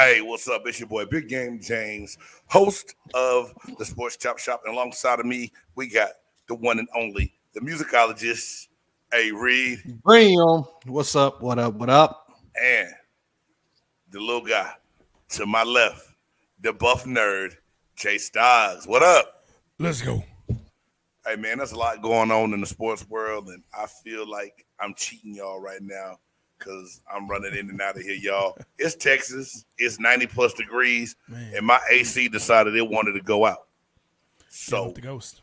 Hey, what's up? It's your boy Big Game James, host of the Sports Chop Shop. And alongside of me, we got the one and only, the musicologist, A. Reed, Bam. What's up? What up? What up? and the little guy to my left, the buff nerd, Jay Stoggs. What up? Let's go. Hey, man, there's a lot going on in the sports world, and I feel like I'm cheating y'all right now because I'm running in and out of here, y'all. It's Texas. It's 90 plus degrees, and my AC decided it wanted to go out. So, the ghost.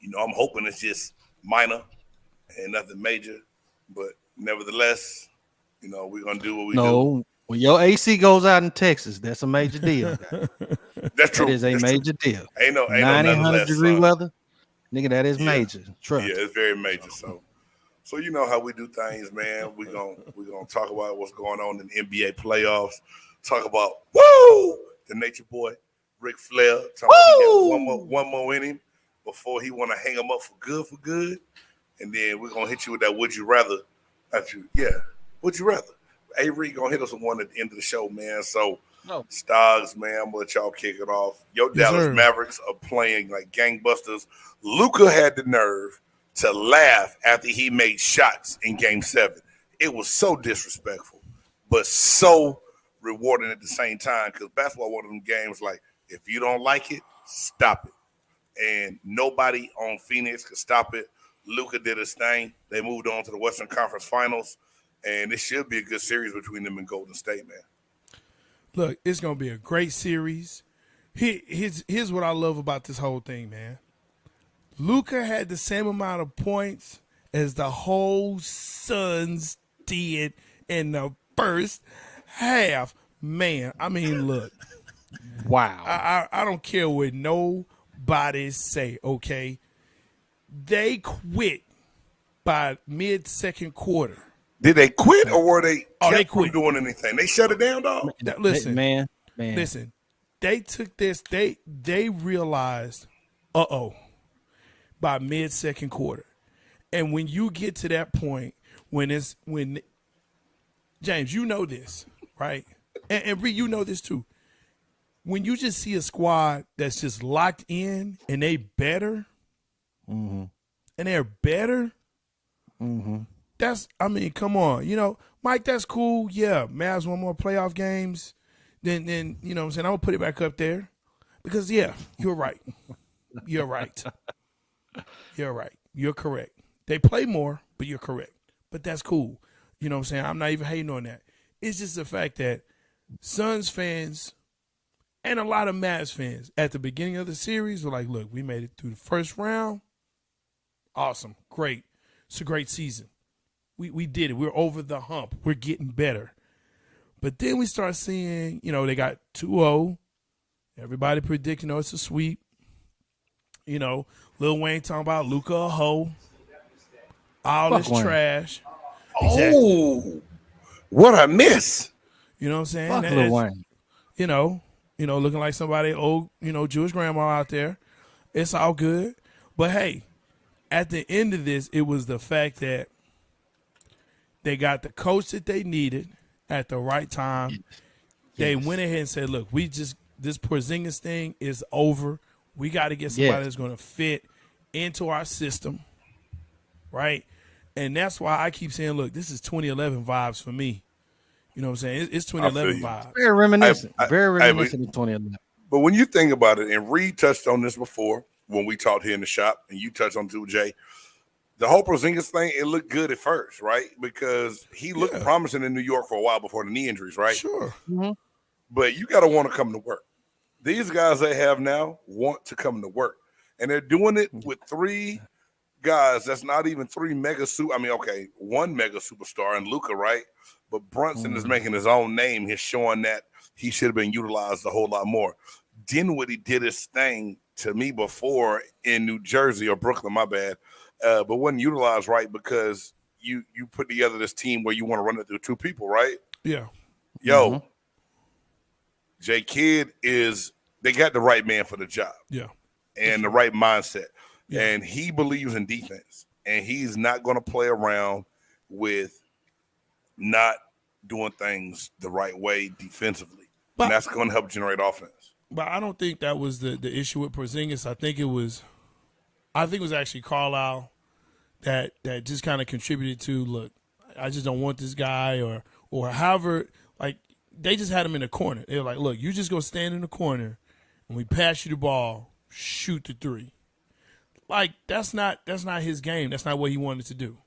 I'm hoping it's just minor and nothing major, but nevertheless, we're going to do what we do. No, when your AC goes out in Texas, that's a major deal. That's true. That is a That's major true. deal. Ain't no 90, 100 nonetheless, degree son. weather, nigga, that is major. Trust. Yeah, it's very major. So you know how we do things, man. We're gonna talk about what's going on in the NBA playoffs. Talk about the nature boy, Ric Flair. Talk about he got one more in him before he want to hang him up for good. And then we're gonna hit you with that would you rather. Would you rather? Avery gonna hit us with one at the end of the show, man. So Stoggs, man, I'm gonna let y'all kick it off. Your Dallas Mavericks are playing like gangbusters. Luka had the nerve to laugh after he made shots in Game 7. It was so disrespectful, but so rewarding at the same time because basketball one of them games like if you don't like it, stop it. And nobody on Phoenix could stop it. Luka did his thing. They moved on to the Western Conference Finals, and it should be a good series between them and Golden State, man. Look, it's going to be a great series. Here's what I love about this whole thing, man. Luka had the same amount of points as the whole Suns did in the first half. Man, I mean, look. Wow. I don't care what nobody say, okay? They quit by mid-second quarter. Did they quit or were they they quit doing anything? They shut it down, dog? Listen, man. Listen, they took this, they realized, by mid-second quarter. And when you get to that point, when James, you know this, right? And Reed, you know this too. When you just see a squad that's just locked in and they better, and they're better, come on. Mike, that's cool. Yeah, Mavs won more playoff games. Then you know what I'm saying? I'm going to put it back up there because, yeah, you're right. You're right. You're right. You're correct. They play more, but you're correct. But that's cool. You know what I'm saying? I'm not even hating on that. It's just the fact that Suns fans and a lot of Mavs fans at the beginning of the series were like, look, we made it through the first round. Awesome. Great. It's a great season. We did it. We're over the hump. We're getting better. But then we start seeing, they got 2-0. Everybody predicting, it's a sweep. Lil Wayne talking about Luka a hoe. All this trash. Exactly. Oh, what I miss. You know what I'm saying? Fuck Lil Wayne. Looking like somebody old, Jewish grandma out there. It's all good. But hey, at the end of this, it was the fact that they got the coach that they needed at the right time. Yes. They went ahead and said, look, this Porzingis thing is over. We got to get somebody that's going to fit into our system, right? And that's why I keep saying, look, this is 2011 vibes for me. You know what I'm saying? It's 2011 vibes. Very reminiscent. Very reminiscent of 2011. But when you think about it, and Reed touched on this before when we talked here in the shop, and you touched on it too, Jay, the whole Porzingis thing, it looked good at first, right? Because he looked promising in New York for a while before the knee injuries, right? Sure. Mm-hmm. But you got to want to come to work. These guys they have now want to come to work. And they're doing it with three guys that's not even three mega one mega superstar in Luka, right? But Brunson is making his own name. He's showing that he should have been utilized a whole lot more. Dinwiddie did his thing to me before in New Jersey or Brooklyn, my bad, but wasn't utilized right because you put together this team where you want to run it through two people, right? Yeah. Yo, J. Kidd they got the right man for the job. Yeah. And the right mindset. Yeah. And he believes in defense. And he's not going to play around with not doing things the right way defensively. and that's going to help generate offense. But I don't think that was the issue with Porzingis. I think it was actually Carlisle that just kind of contributed to, look, I just don't want this guy or however, like they just had him in the corner. They were like, look, you just go stand in the corner and we pass you the ball, shoot the three. Like that's not his game. That's not what he wanted to do.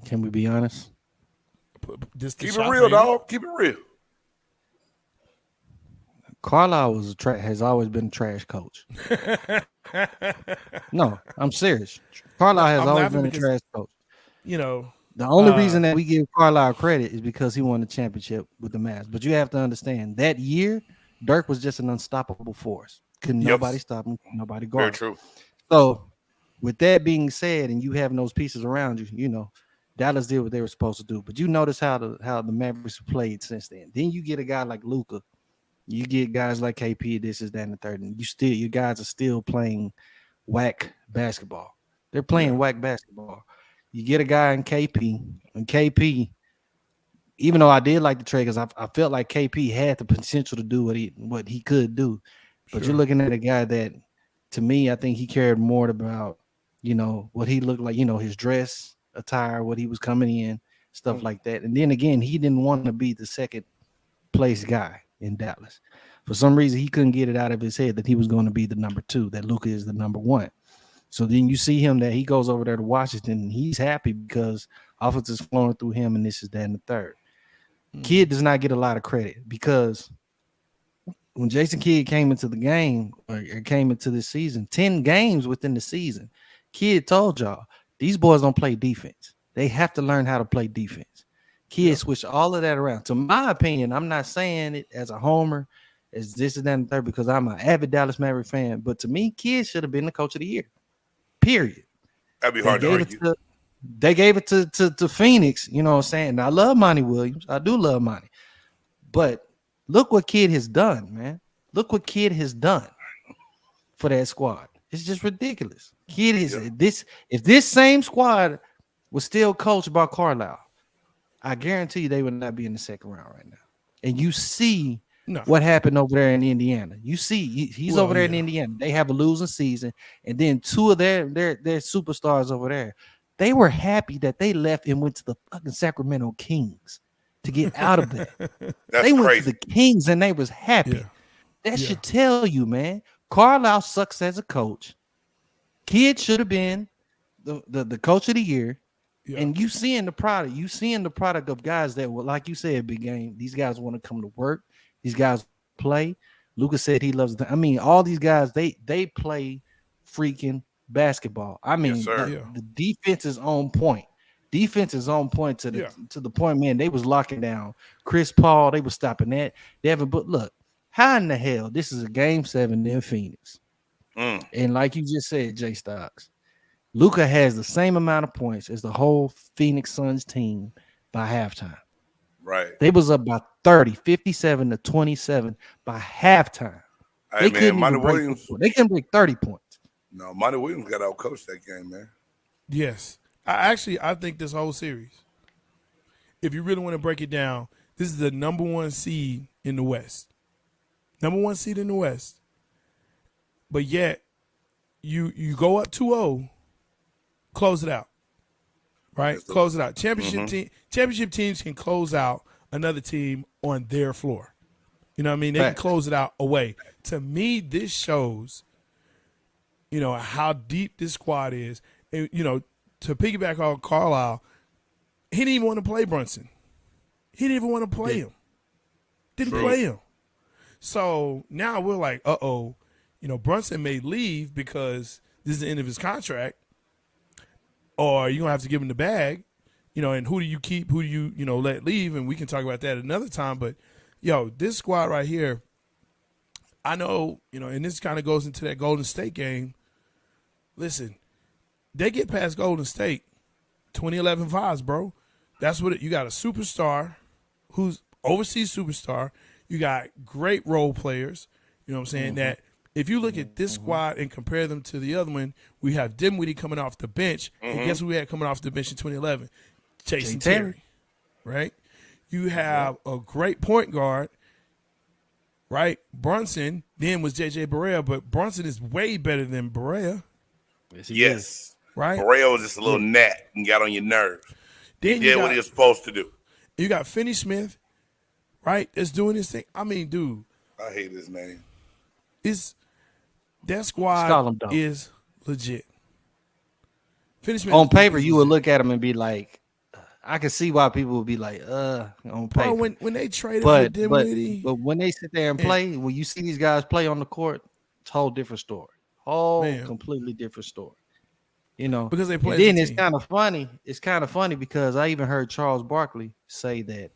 Can we be honest? Keep it real, dog. Keep it real. Carlisle has always been a trash coach. No, I'm serious. Carlisle has always been a trash coach. You know, the only reason that we give Carlisle credit is because he won the championship with the Mavs. But you have to understand that year, Dirk was just an unstoppable force. Couldn't nobody stop him. Nobody guard. Very true. So, with that being said, and you having those pieces around you, you know, Dallas did what they were supposed to do. But you notice how the Mavericks played since then. Then you get a guy like Luka. You get guys like KP, this is that and the third, and you guys are still playing whack basketball. They're playing whack basketball. You get a guy in KP, and KP, even though I did like the trade because I felt like KP had the potential to do what he could do. But you're looking at a guy that, to me, I think he cared more about, you know, what he looked like, you know, his dress, attire, what he was coming in, stuff like that. And then again, he didn't want to be the second place guy in Dallas. For some reason, he couldn't get it out of his head that he was going to be the number 2, that Luka is the number 1. So then you see him that he goes over there to Washington, and he's happy because offense is flowing through him, and this is that and the third. Kidd does not get a lot of credit because when Jason Kidd came into the game or came into this season, 10 games within the season, Kidd told y'all, these boys don't play defense. They have to learn how to play defense. Kidd switched all of that around. To my opinion, I'm not saying it as a homer, as this and that and third, because I'm an avid Dallas Maverick fan. But to me, Kidd should have been the coach of the year. Period. That'd be hard to argue. They gave it to Phoenix, you know what I'm saying? And I love Monty Williams. I do love Monty. But look what Kidd has done, man. Look what Kidd has done for that squad. It's just ridiculous. Kidd is this. If this same squad was still coached by Carlisle, I guarantee you they would not be in the second round right now. And you see what happened over there in Indiana. You see he's over there in Indiana. They have a losing season, and then 2 of their superstars over there. They were happy that they left and went to the fucking Sacramento Kings to get out of that. They went to the Kings and they was happy. That should tell you, man. Carlisle sucks as a coach. Kidd should have been the coach of the year. And you seeing the product. You seeing the product of guys that were, like you said, big game. These guys want to come to work. These guys play. Lucas said he loves I mean, all these guys, they play freaking basketball. I mean, the defense is on point. Defense is on point to the point, man. They was locking down Chris Paul. They was stopping that. But look, how in the hell this is a game 7 in Phoenix? And like you just said, Jay Stocks, Luka has the same amount of points as the whole Phoenix Suns team by halftime. Right. They was up by 30, 57-27 by halftime. Hey, man, Monty Williams. They can break 30 points. No, Monty Williams got out-coached that game, man. Yes. I think this whole series, if you really want to break it down, this is the number 1 seed in the West. Number 1 seed in the West. But yet, you go up 2-0, close it out. Right? Close it out. Championship teams can close out another team on their floor. You know what I mean? They can close it out away. To me, this shows, you know, how deep this squad is. And, you know, to piggyback on Carlisle, he didn't even want to play Brunson. He didn't even want to play him. Didn't play him. So now we're like, you know, Brunson may leave because this is the end of his contract, or you're going to have to give him the bag, you know, and who do you keep, who do you, you know, let leave, and we can talk about that another time. But, yo, this squad right here, I know, you know, and this kind of goes into that Golden State game. Listen, they get past Golden State, 2011 vibes, bro. That's what you got, a superstar who's overseas superstar. You got great role players, you know what I'm saying, that if you look at this squad and compare them to the other one, we have Dinwiddie coming off the bench. And guess who we had coming off the bench in 2011? Jason Terry, right? You have a great point guard right? Brunson then was JJ Barea, but Brunson is way better than Barea, Yes. right? Barea was just a little gnat and got on your nerves. He Then you did what got he was supposed to do. Finney Smith, right? That's doing his thing. I mean, dude, I hate his name. that call squad him dumb. is legit. Finney Smith On is paper, you would legit. look at him and be like, I can see why people would be like, on paper. Bro, when they traded but for Dinwiddie, but when they sit there and play, when you see these guys play on the court, it's a whole different story. Man. Completely different story. You know, because they play and as a then it's team. kind of funny. It's kind of funny because I even heard Charles Barkley say that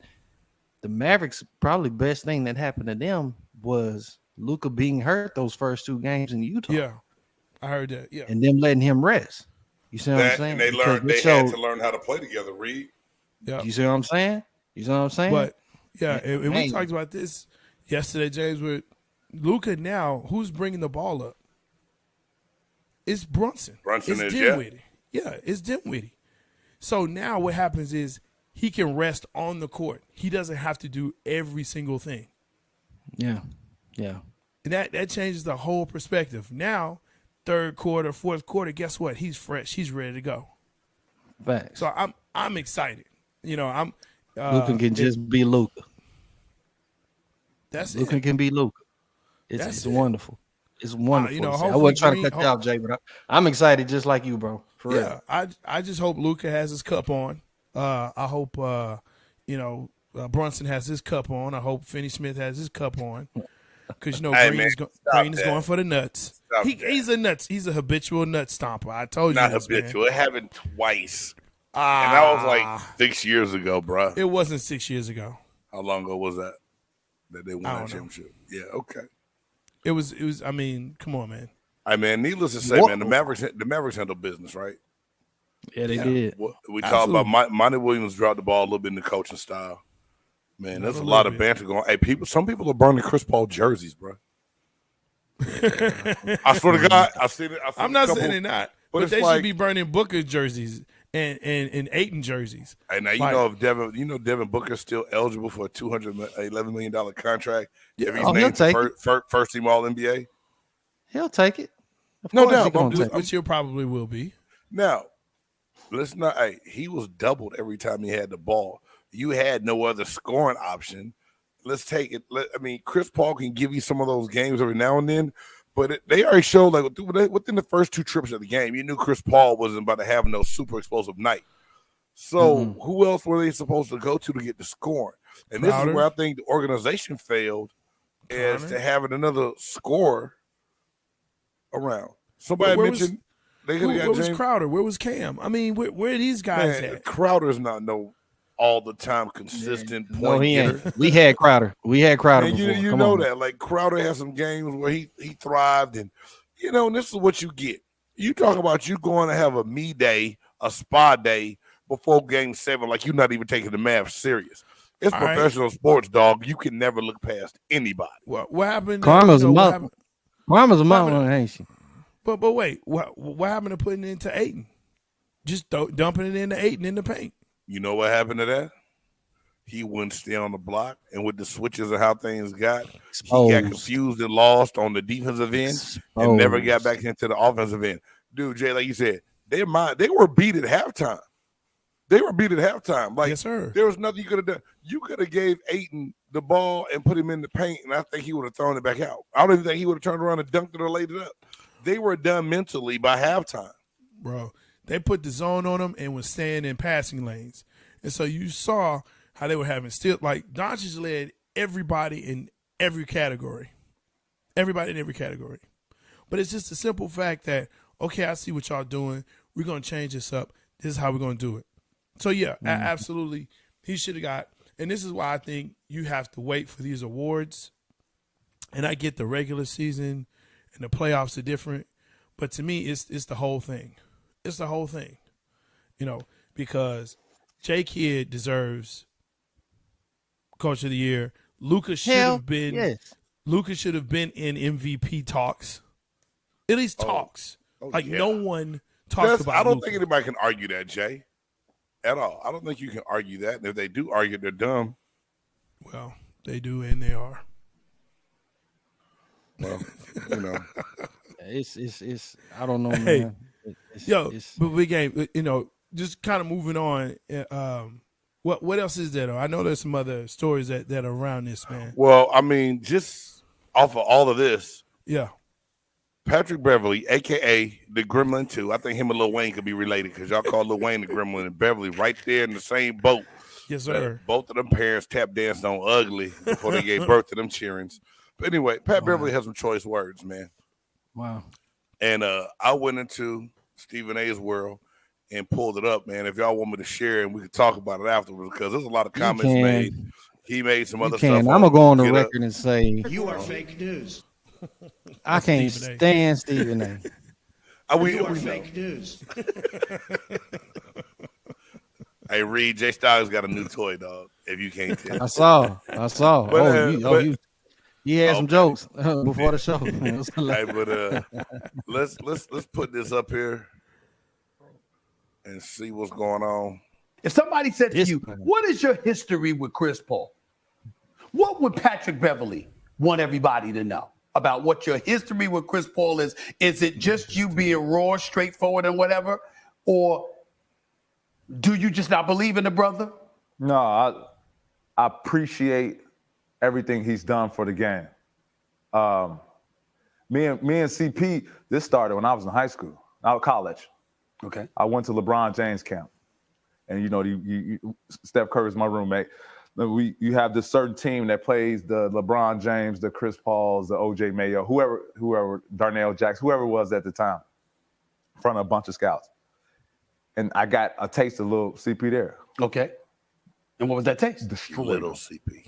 the Mavericks probably best thing that happened to them was Luka being hurt those first 2 games in Utah. Yeah, I heard that. Yeah, And them letting him rest. You see what I'm That, saying? and they Because learned it they showed- had to learn how to play together, Reed. yeah. You see what I'm saying? You see what I'm saying? But yeah, and we Man. talked about this yesterday, James. With Luka now, who's bringing the ball up? It's Brunson. Brunson it's is, yeah. Dinwiddie. Yeah, it's Dinwiddie. So now what happens is he can rest on the court. He doesn't have to do every single thing. yeah. And that changes the whole perspective. Now, third quarter, fourth quarter, guess what? He's fresh. He's ready to go. Facts. So I'm excited. You know, I'm Luka can just be Luka. that's Luka it. can be Luka. It's That's it. wonderful. It's wonderful. you know, to see. I hopefully wasn't trying to Green- cut you off, Jay, but I'm excited just like you, bro. For real. Yeah, I just hope Luka has his cup on. I hope Brunson has his cup on. I hope Finney Smith has his cup on. Because Hey, Green man, is stop Green is that. going for the nuts. Stop that. He's a nuts. He's a habitual nut stomper. I told you Not this, habitual. It happened twice. Man. And that was like 6 years ago, bro. It wasn't 6 years ago. How long ago was that they won I that don't know. championship? Yeah, okay. It was. I mean, come on, man. I mean, needless to say, What- man, the Mavericks handle business, right? Yeah, they Yeah. did. We talked about Absolutely. Monty Williams dropped the ball a little bit in the coaching style. Man, there's Not a a lot little of bit. banter going. Hey, some people are burning Chris Paul jerseys, bro. I swear to God, I've seen it. I'm not saying they're not, but but it's they like- should be burning Booker jerseys and Ayton jerseys. Hey, now Like- know if Devin Booker's still eligible for a $211 million contract. If he's Oh, he'll named take first team All NBA. He'll take it. Of No course doubt, he gonna I'm just- take it. Which you probably will be. Now, let's not. Hey, he was doubled every time he had the ball. You had no other scoring option. Let's take it. Chris Paul can give you some of those games every now and then, but they already showed like within the first 2 trips of the game, you knew Chris Paul wasn't about to have no super explosive night. So who else were they supposed to go to get the scoring? And this Crowder. is where I think the organization failed, is Crowder. to having another scorer around. Somebody Where was- mentioned they could Where have got was James. Crowder? Where was Cam? I mean, where are these guys Man, at? Crowder's not no all the time consistent No, point he getter. ain't. We had Crowder. And before. you Come know on. that. Like Crowder has some games where he thrived, and and this is what you get. You talk about you going to have a me day, a spa day before game 7, like you're not even taking the math serious. It's All right. professional sports, dog. You can never look past anybody. What happened? Karma's a what mother. happened- Karma's a mother, happened- ain't she? But wait, what happened to putting it into Ayton? Just dumping it into Ayton in the paint. You know what happened to that? He wouldn't stay on the block, and with the switches of how things got, he got Exposed. confused and lost on the defensive end. And never got back into the offensive end. Dude, Jay, like you said, they were beat at halftime. Like Yes, sir. there was nothing you could have done. You could have gave Ayton the ball and put him in the paint, and I think he would have thrown it back out. I don't even think he would have turned around and dunked it or laid it up. They were done mentally by halftime. Bro, they put the zone on them and was staying in passing lanes. And so you saw how they were having still, like, Doncic led everybody in every category. Everybody in every category. But it's just a simple fact that, okay, I see what y'all doing. We're going to change this up. This is how we're going to do it. So, yeah, absolutely. He should have got, and this is why I think you have to wait for these awards. And I get the regular season and the playoffs are different. But to me, it's the whole thing. It's the whole thing. Because J. Kidd deserves Coach of the Year. Luka should have been Yes. Luka should have been in MVP talks. At least talks. Like yeah. no one talks about I don't Luka. think anybody can argue that, Jay, at all. I don't think you can argue that. And if they do argue, they're dumb. Well, they do and they are. Well, you know, It's I don't know, Hey, man. It's but big game. Just kind of moving on. What else is there? Though? I know there's some other stories that are around this, man. well, I mean, just off of all of this, Yeah. Patrick Beverly, aka the Gremlin 2. I think him and Lil Wayne could be related because y'all call Lil Wayne the Gremlin and Beverly right there in the same boat. Yes, sir. Both of them parents tap danced on ugly before they gave birth to them cheerings. But anyway, Pat Beverly has some choice words, man. wow. And I went into Stephen A's world and pulled it up, man. If y'all want me to share and we could talk about it afterwards, because there's a lot of comments can. made. He made some You other can. stuff. I'm gonna go on the Get Up. record and say You are fake news. I can't Stephen A. stand Stephen A. We You are know. fake news. Hey, Reed, Jay Styles got a new toy, dog. If you can't tell. I saw. But, he had some okay. jokes before the show. Hey, but let's put this up here and see what's going on. If somebody said to This you, man. what is your history with Chris Paul? What would Patrick Beverly want everybody to know about what your history with Chris Paul is? Is it just you being raw, straightforward, and whatever? Or do you just not believe in the brother? No, I appreciate everything he's done for the game. Me and CP, this started when I was in high school, out of college. Okay. I went to LeBron James camp, and Steph Curry's my roommate. You have this certain team that plays the LeBron James, the Chris Pauls, the OJ Mayo, whoever, Darnell Jackson, whoever it was at the time, in front of a bunch of scouts. And I got a taste of little CP there. Okay. And what was that taste? Destroyed Little him. CP.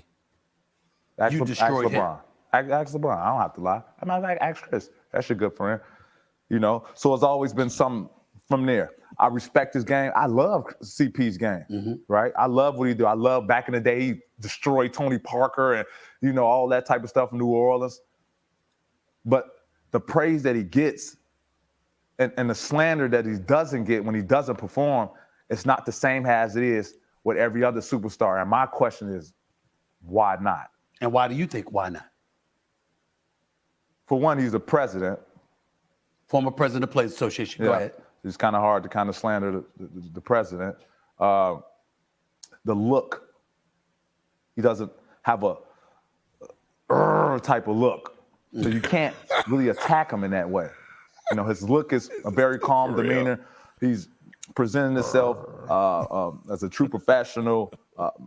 Ask destroyed him. LeBron. Ask LeBron. I don't have to lie. Ask Chris. That's your good friend. So it's always been something from there. I respect his game. I love CP's game, right? I love what he do. I love back in the day, he destroyed Tony Parker and, all that type of stuff in New Orleans. But the praise that he gets and the slander that he doesn't get when he doesn't perform, it's not the same as it is with every other superstar. And my question is, why not? And why do you think why not? For one, he's the president. Former president of the Players Association. Go ahead. It's kind of hard to kind of slander the president. The look. He doesn't have a type of look. So you can't really attack him in that way. His look is a very calm demeanor. He's presenting himself as a true professional,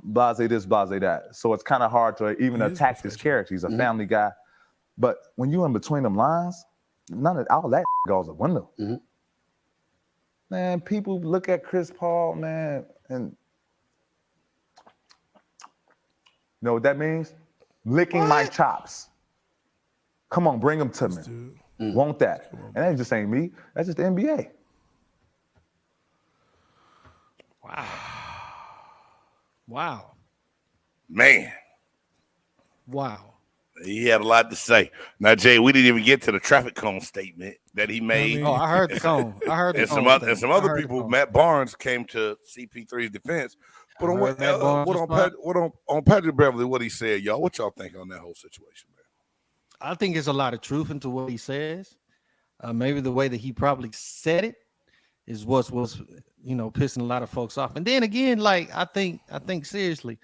blase this, blase that. So it's kind of hard to even attack this character. He's a family guy. But when you're in between them lines, none of all that goes out the window. Man, people look at Chris Paul, man, and you know what that means? Licking my chops. Come on, bring them to me. Want that. And that just ain't me. That's just the NBA. Wow. Man, Wow. he had a lot to say. Now, Jay, we didn't even get to the traffic cone statement that he made. Oh, I heard the cone. I heard the And cone some thing. other I heard the people. cone. Matt Barnes came to CP3's defense. But I on heard Matt Barnes' response. on Patrick Beverly, what he said, y'all, what y'all think on that whole situation, man? I think there's a lot of truth into what he says. Maybe the way that he probably said it is what's pissing a lot of folks off. And then again, like I think seriously,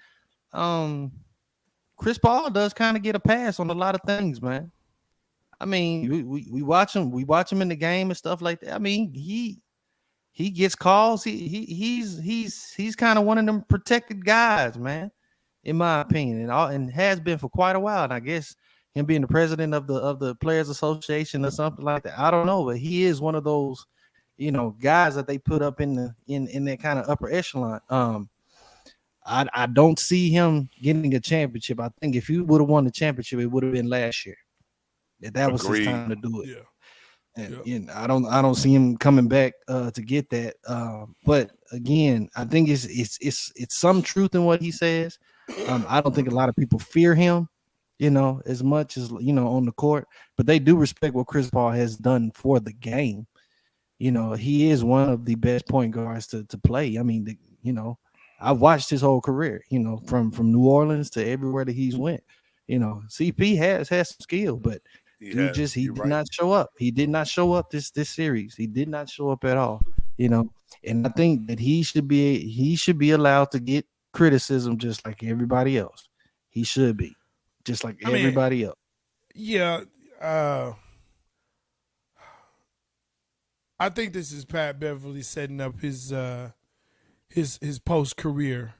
Chris Paul does kind of get a pass on a lot of things, man. I mean, we watch him in the game and stuff like that. I mean, he gets calls. He's kind of one of them protected guys, man, in my opinion, and has been for quite a while. And I guess him being the president of the Players Association or something like that, I don't know, but he is one of those, guys that they put up in that kind of upper echelon. I don't see him getting a championship. I think if he would have won the championship, it would have been last year. That was his Agreed. time to do it. Yeah. And I don't see him coming back to get that. But again, I think it's some truth in what he says. I don't think a lot of people fear him, as much as on the court, but they do respect what Chris Paul has done for the game. He is one of the best point guards to play. I mean, I've watched his whole career, from New Orleans to everywhere that he's went. CP has some skill, but He He You're did right. not show up. He did not show up this series. He did not show up at all. You know, and I think that he should be allowed to get criticism just like everybody else. He should be just like I mean, everybody else. Yeah, I think this is Pat Beverly setting up his post career,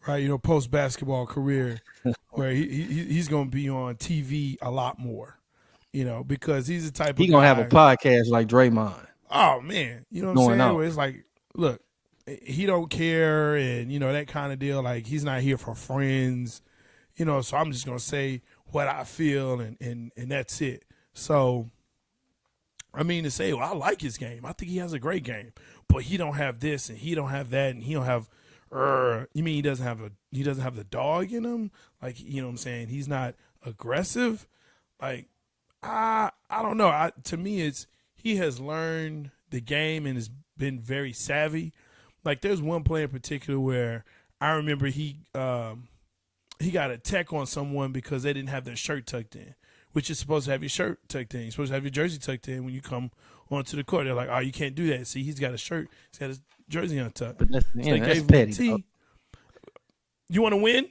right? You know, post basketball career, where he's going to be on TV a lot more. You know, because he's the type of He gonna guy, have a podcast like Draymond. Oh man, you know what I'm Going saying? out. Where it's like, look, he don't care, and you know that kind of deal. Like he's not here for friends, you know. So I'm just gonna say what I feel, and that's it. So, I mean, to say, well, I like his game. I think he has a great game, but he don't have this, and he don't have that, and he don't have. You mean he doesn't have the dog in him? Like, you know what I'm saying? He's not aggressive. Like, I don't know. To me, it's. He has learned the game and has been very savvy. Like there's one play in particular where I remember he got a tech on someone because they didn't have their shirt tucked in, which is supposed to have your shirt tucked in. You're supposed to have your jersey tucked in when you come onto the court. They're like, oh, you can't do that. See, he's got a shirt. He's got his jersey untucked. But that's, So they that's gave him a petty. T. Though. You want to win?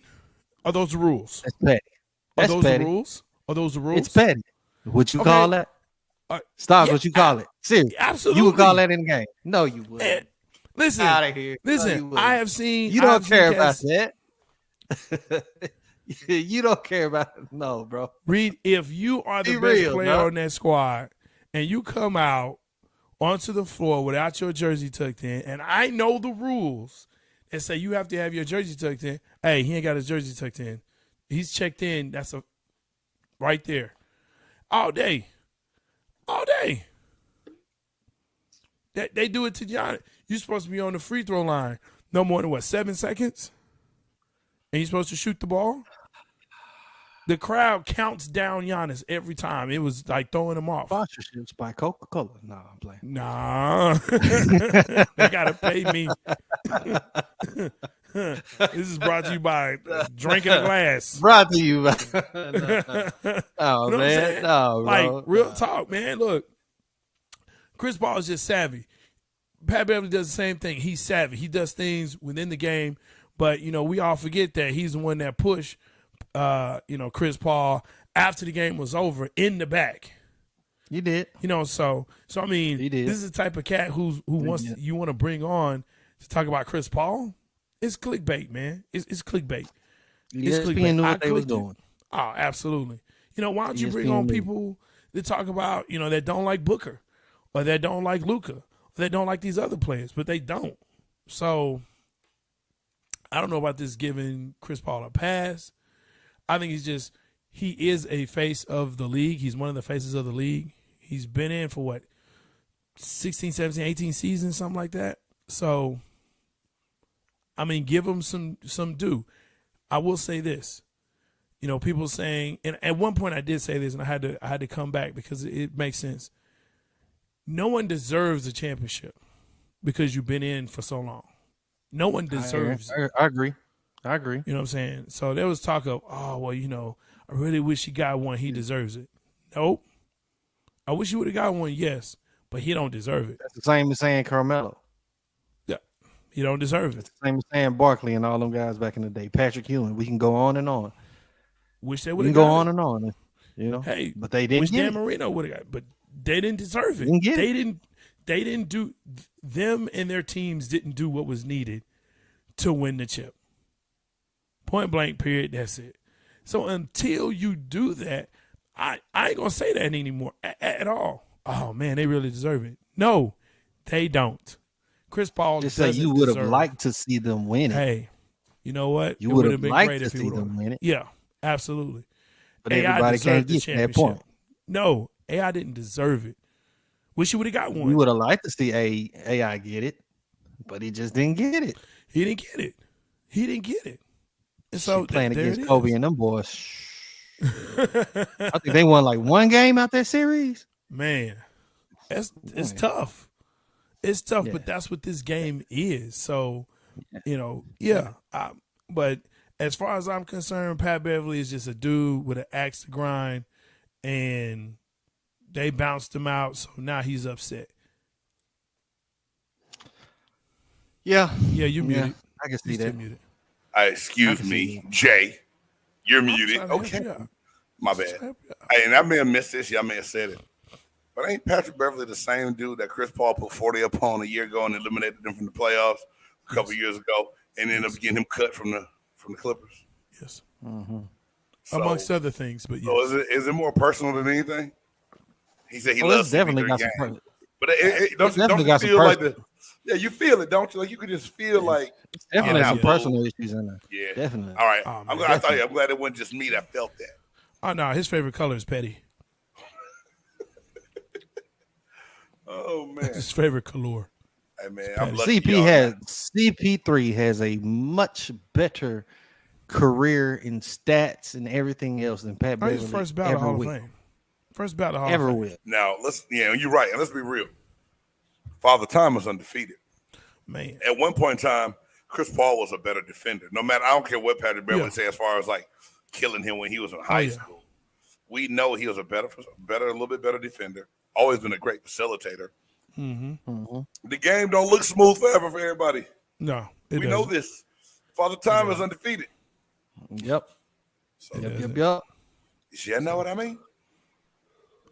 Are those the rules? That's petty. That's Are those petty. the rules? Are those the rules? It's petty. What you Okay. call that? Stop. yeah, What you call it? Seriously. Absolutely. You would call that in the game? No, you And wouldn't. listen, Out of here. No, you listen. wouldn't. I have seen. You I don't have seen care about cats- that. You don't care about it. No, bro. Reed, if you are the Be best real, player dog. on that squad and you come out onto the floor without your jersey tucked in, and I know the rules that say you have to have your jersey tucked in. Hey, he ain't got his jersey tucked in. He's checked in. That's a right there. All day. All day. They do it to Giannis. You're supposed to be on the free throw line no more than 7 seconds? And you're supposed to shoot the ball? The crowd counts down Giannis every time. It was like throwing him off. Sponsorships by Coca-Cola. No, I'm playing. Nah. They got to pay me. This is brought to you by Drinking a Glass. Brought to you by. No, You know what I'm man. saying? No, Like, bro. real talk, man. Look, Chris Paul is just savvy. Pat Beverly does the same thing. He's savvy. He does things within the game, but, you know, we all forget that he's the one that pushed, Chris Paul after the game was over in the back. You did. You know, so I mean, He did. this is the type of cat who wants you want to bring on to talk about Chris Paul. It's clickbait, man. It's clickbait. It's ESPN knew I what they was clicked it. doing. Oh, absolutely. You know, why don't you bring ESPN on knew. people that talk about, you know, that don't like Booker or that don't like Luka or that don't like these other players, but they don't. So I don't know about this giving Chris Paul a pass. I think he is a face of the league. He's one of the faces of the league. He's been in for what, 16, 17, 18 seasons, something like that. So, I mean, give him some due. I will say this. You know, people saying, and at one point I did say this, and I had to come back because it makes sense. No one deserves a championship because you've been in for so long. No one deserves it. I agree. I agree. You know what I'm saying? So there was talk of, oh, well, you know, I really wish he got one. He deserves it. Nope. I wish he would have got one, yes, but he don't deserve it. That's the same as saying Carmelo. Yeah, he don't deserve it. Same as saying Barkley and all them guys back in the day. Patrick Ewing. We can go on and on. Wish they We would can have go got on it. and on. You know. Hey, but they didn't wish get Dan it. Marino would have got it, but they didn't deserve it. Didn't get they it. didn't. They didn't do. Them and their teams didn't do what was needed to win the chip. Point blank. Period. That's it. So until you do that, I ain't gonna say that anymore at all. Oh man, they really deserve it. No, they don't. Chris Paul Just say doesn't you would have deserve- liked to see them win it. Hey, you know what? You It would would have been liked great to if he see would them have. win it. Yeah, absolutely. But AI everybody deserved can't the get to that championship. point. No, AI didn't deserve it. Wish he would have got one. We would have liked to see AI get it, but he just didn't get it. He didn't get it. He didn't get it. And so Shit, playing there against it Kobe is. and them boys. I think they won like one game out that series. Man, it's Man. tough. It's tough, Yeah. but that's what this game is. So, you know, yeah. But as far as I'm concerned, Pat Beverly is just a dude with an axe to grind, and they bounced him out, so now he's upset. Yeah. Yeah, you muted. I can see You still that. muted. Excuse me, Jay. You're muted. trying to help Okay. you out. My Just bad. help you out. Hey, and I may have missed this. Y'all may have said it. But ain't Patrick Beverly the same dude that Chris Paul put 40 up on a year ago and eliminated them from the playoffs a couple years ago and ended up getting him cut from the Clippers? Yes. So, Amongst other things, but so yes. is it more personal than anything? He said he Oh, loves it's definitely 73 got some. games. But don't definitely you got some feel like personal. yeah, you feel it, don't you? Like you could just feel like Definitely Yeah, some yeah. personal issues in there. yeah. Definitely. All right. Oh, I'm man. glad it wasn't just me that felt that. Oh no, his favorite color is petty. Oh man. His favorite color. Hey man, I'm lucky y'all CP3 has a much better career in stats and everything else than Pat Oh, Beverly he's first ballot ever Hall of will. Fame. First ballot Hall Ever of Fame. will. Now you're right, and let's be real. Father Time was undefeated. Man. At one point in time, Chris Paul was a better defender. No matter, I don't care what Patrick Beverly Yeah. say as far as like killing him when he was in high yeah. school. We know he was a little bit better defender. Always been a great facilitator. Mm-hmm. The game don't look smooth forever for everybody. No, We know doesn't. this. Father Time is undefeated. Yep. So Yep. doesn't. Yep. you know what I mean?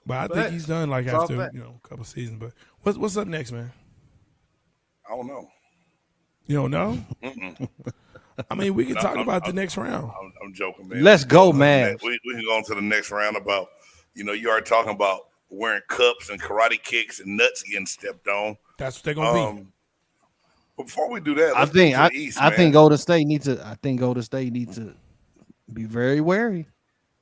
But I But think he's done like it's all after fact. a couple seasons. But what's up next, man? I don't know. You don't know? I mean, we can talk I'm- about the next round. I'm joking, man. Let's go, We man. can go on to the next round about, you already talking about wearing cups and karate kicks and nuts getting stepped on. That's what they're gonna be. But before we do that, I let's think get to I, the East, I man. think Golden State needs to be very wary.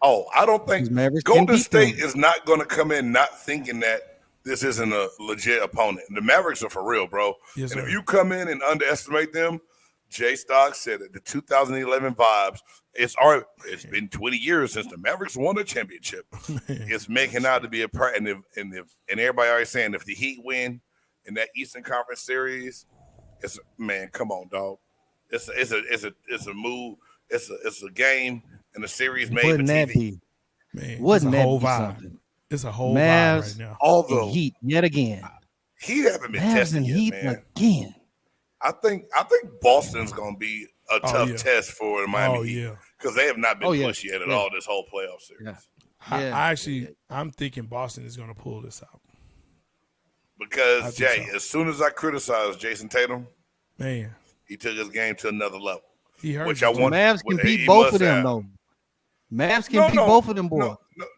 Oh, I don't think These Mavericks can Golden beat State them. is not going to come in not thinking that this isn't a legit opponent. The Mavericks are for real, bro. Yes, and sir. if you come in and underestimate them, Jay Stock said it. The 2011 vibes. It's been 20 years since the Mavericks won a championship. It's making out to be a part, and everybody already saying if the Heat win in that Eastern Conference series, come on, dog. It's a move. It's a game and a series made Wouldn't for that TV. be? Man, Wouldn't it's a that whole be vibe. something? It's a whole vibe Mavs right now. Although and Heat yet again. Heat haven't been Mavs tested and yet, Heat man. again. I think Boston's going to be a tough yeah. test for the Miami Oh, Heat yeah. because they have not been Oh, yeah. pushed yet at Yeah. all this whole playoff series. Yeah. Yeah. I'm thinking Boston is going to pull this out. Because I think Jay, so. as soon as I criticized Jason Tatum, Man, he took his game to another level. he hurt. Which you I too. want- Mavs can he beat both must of them have. though. Mavs can beat both of them, boys.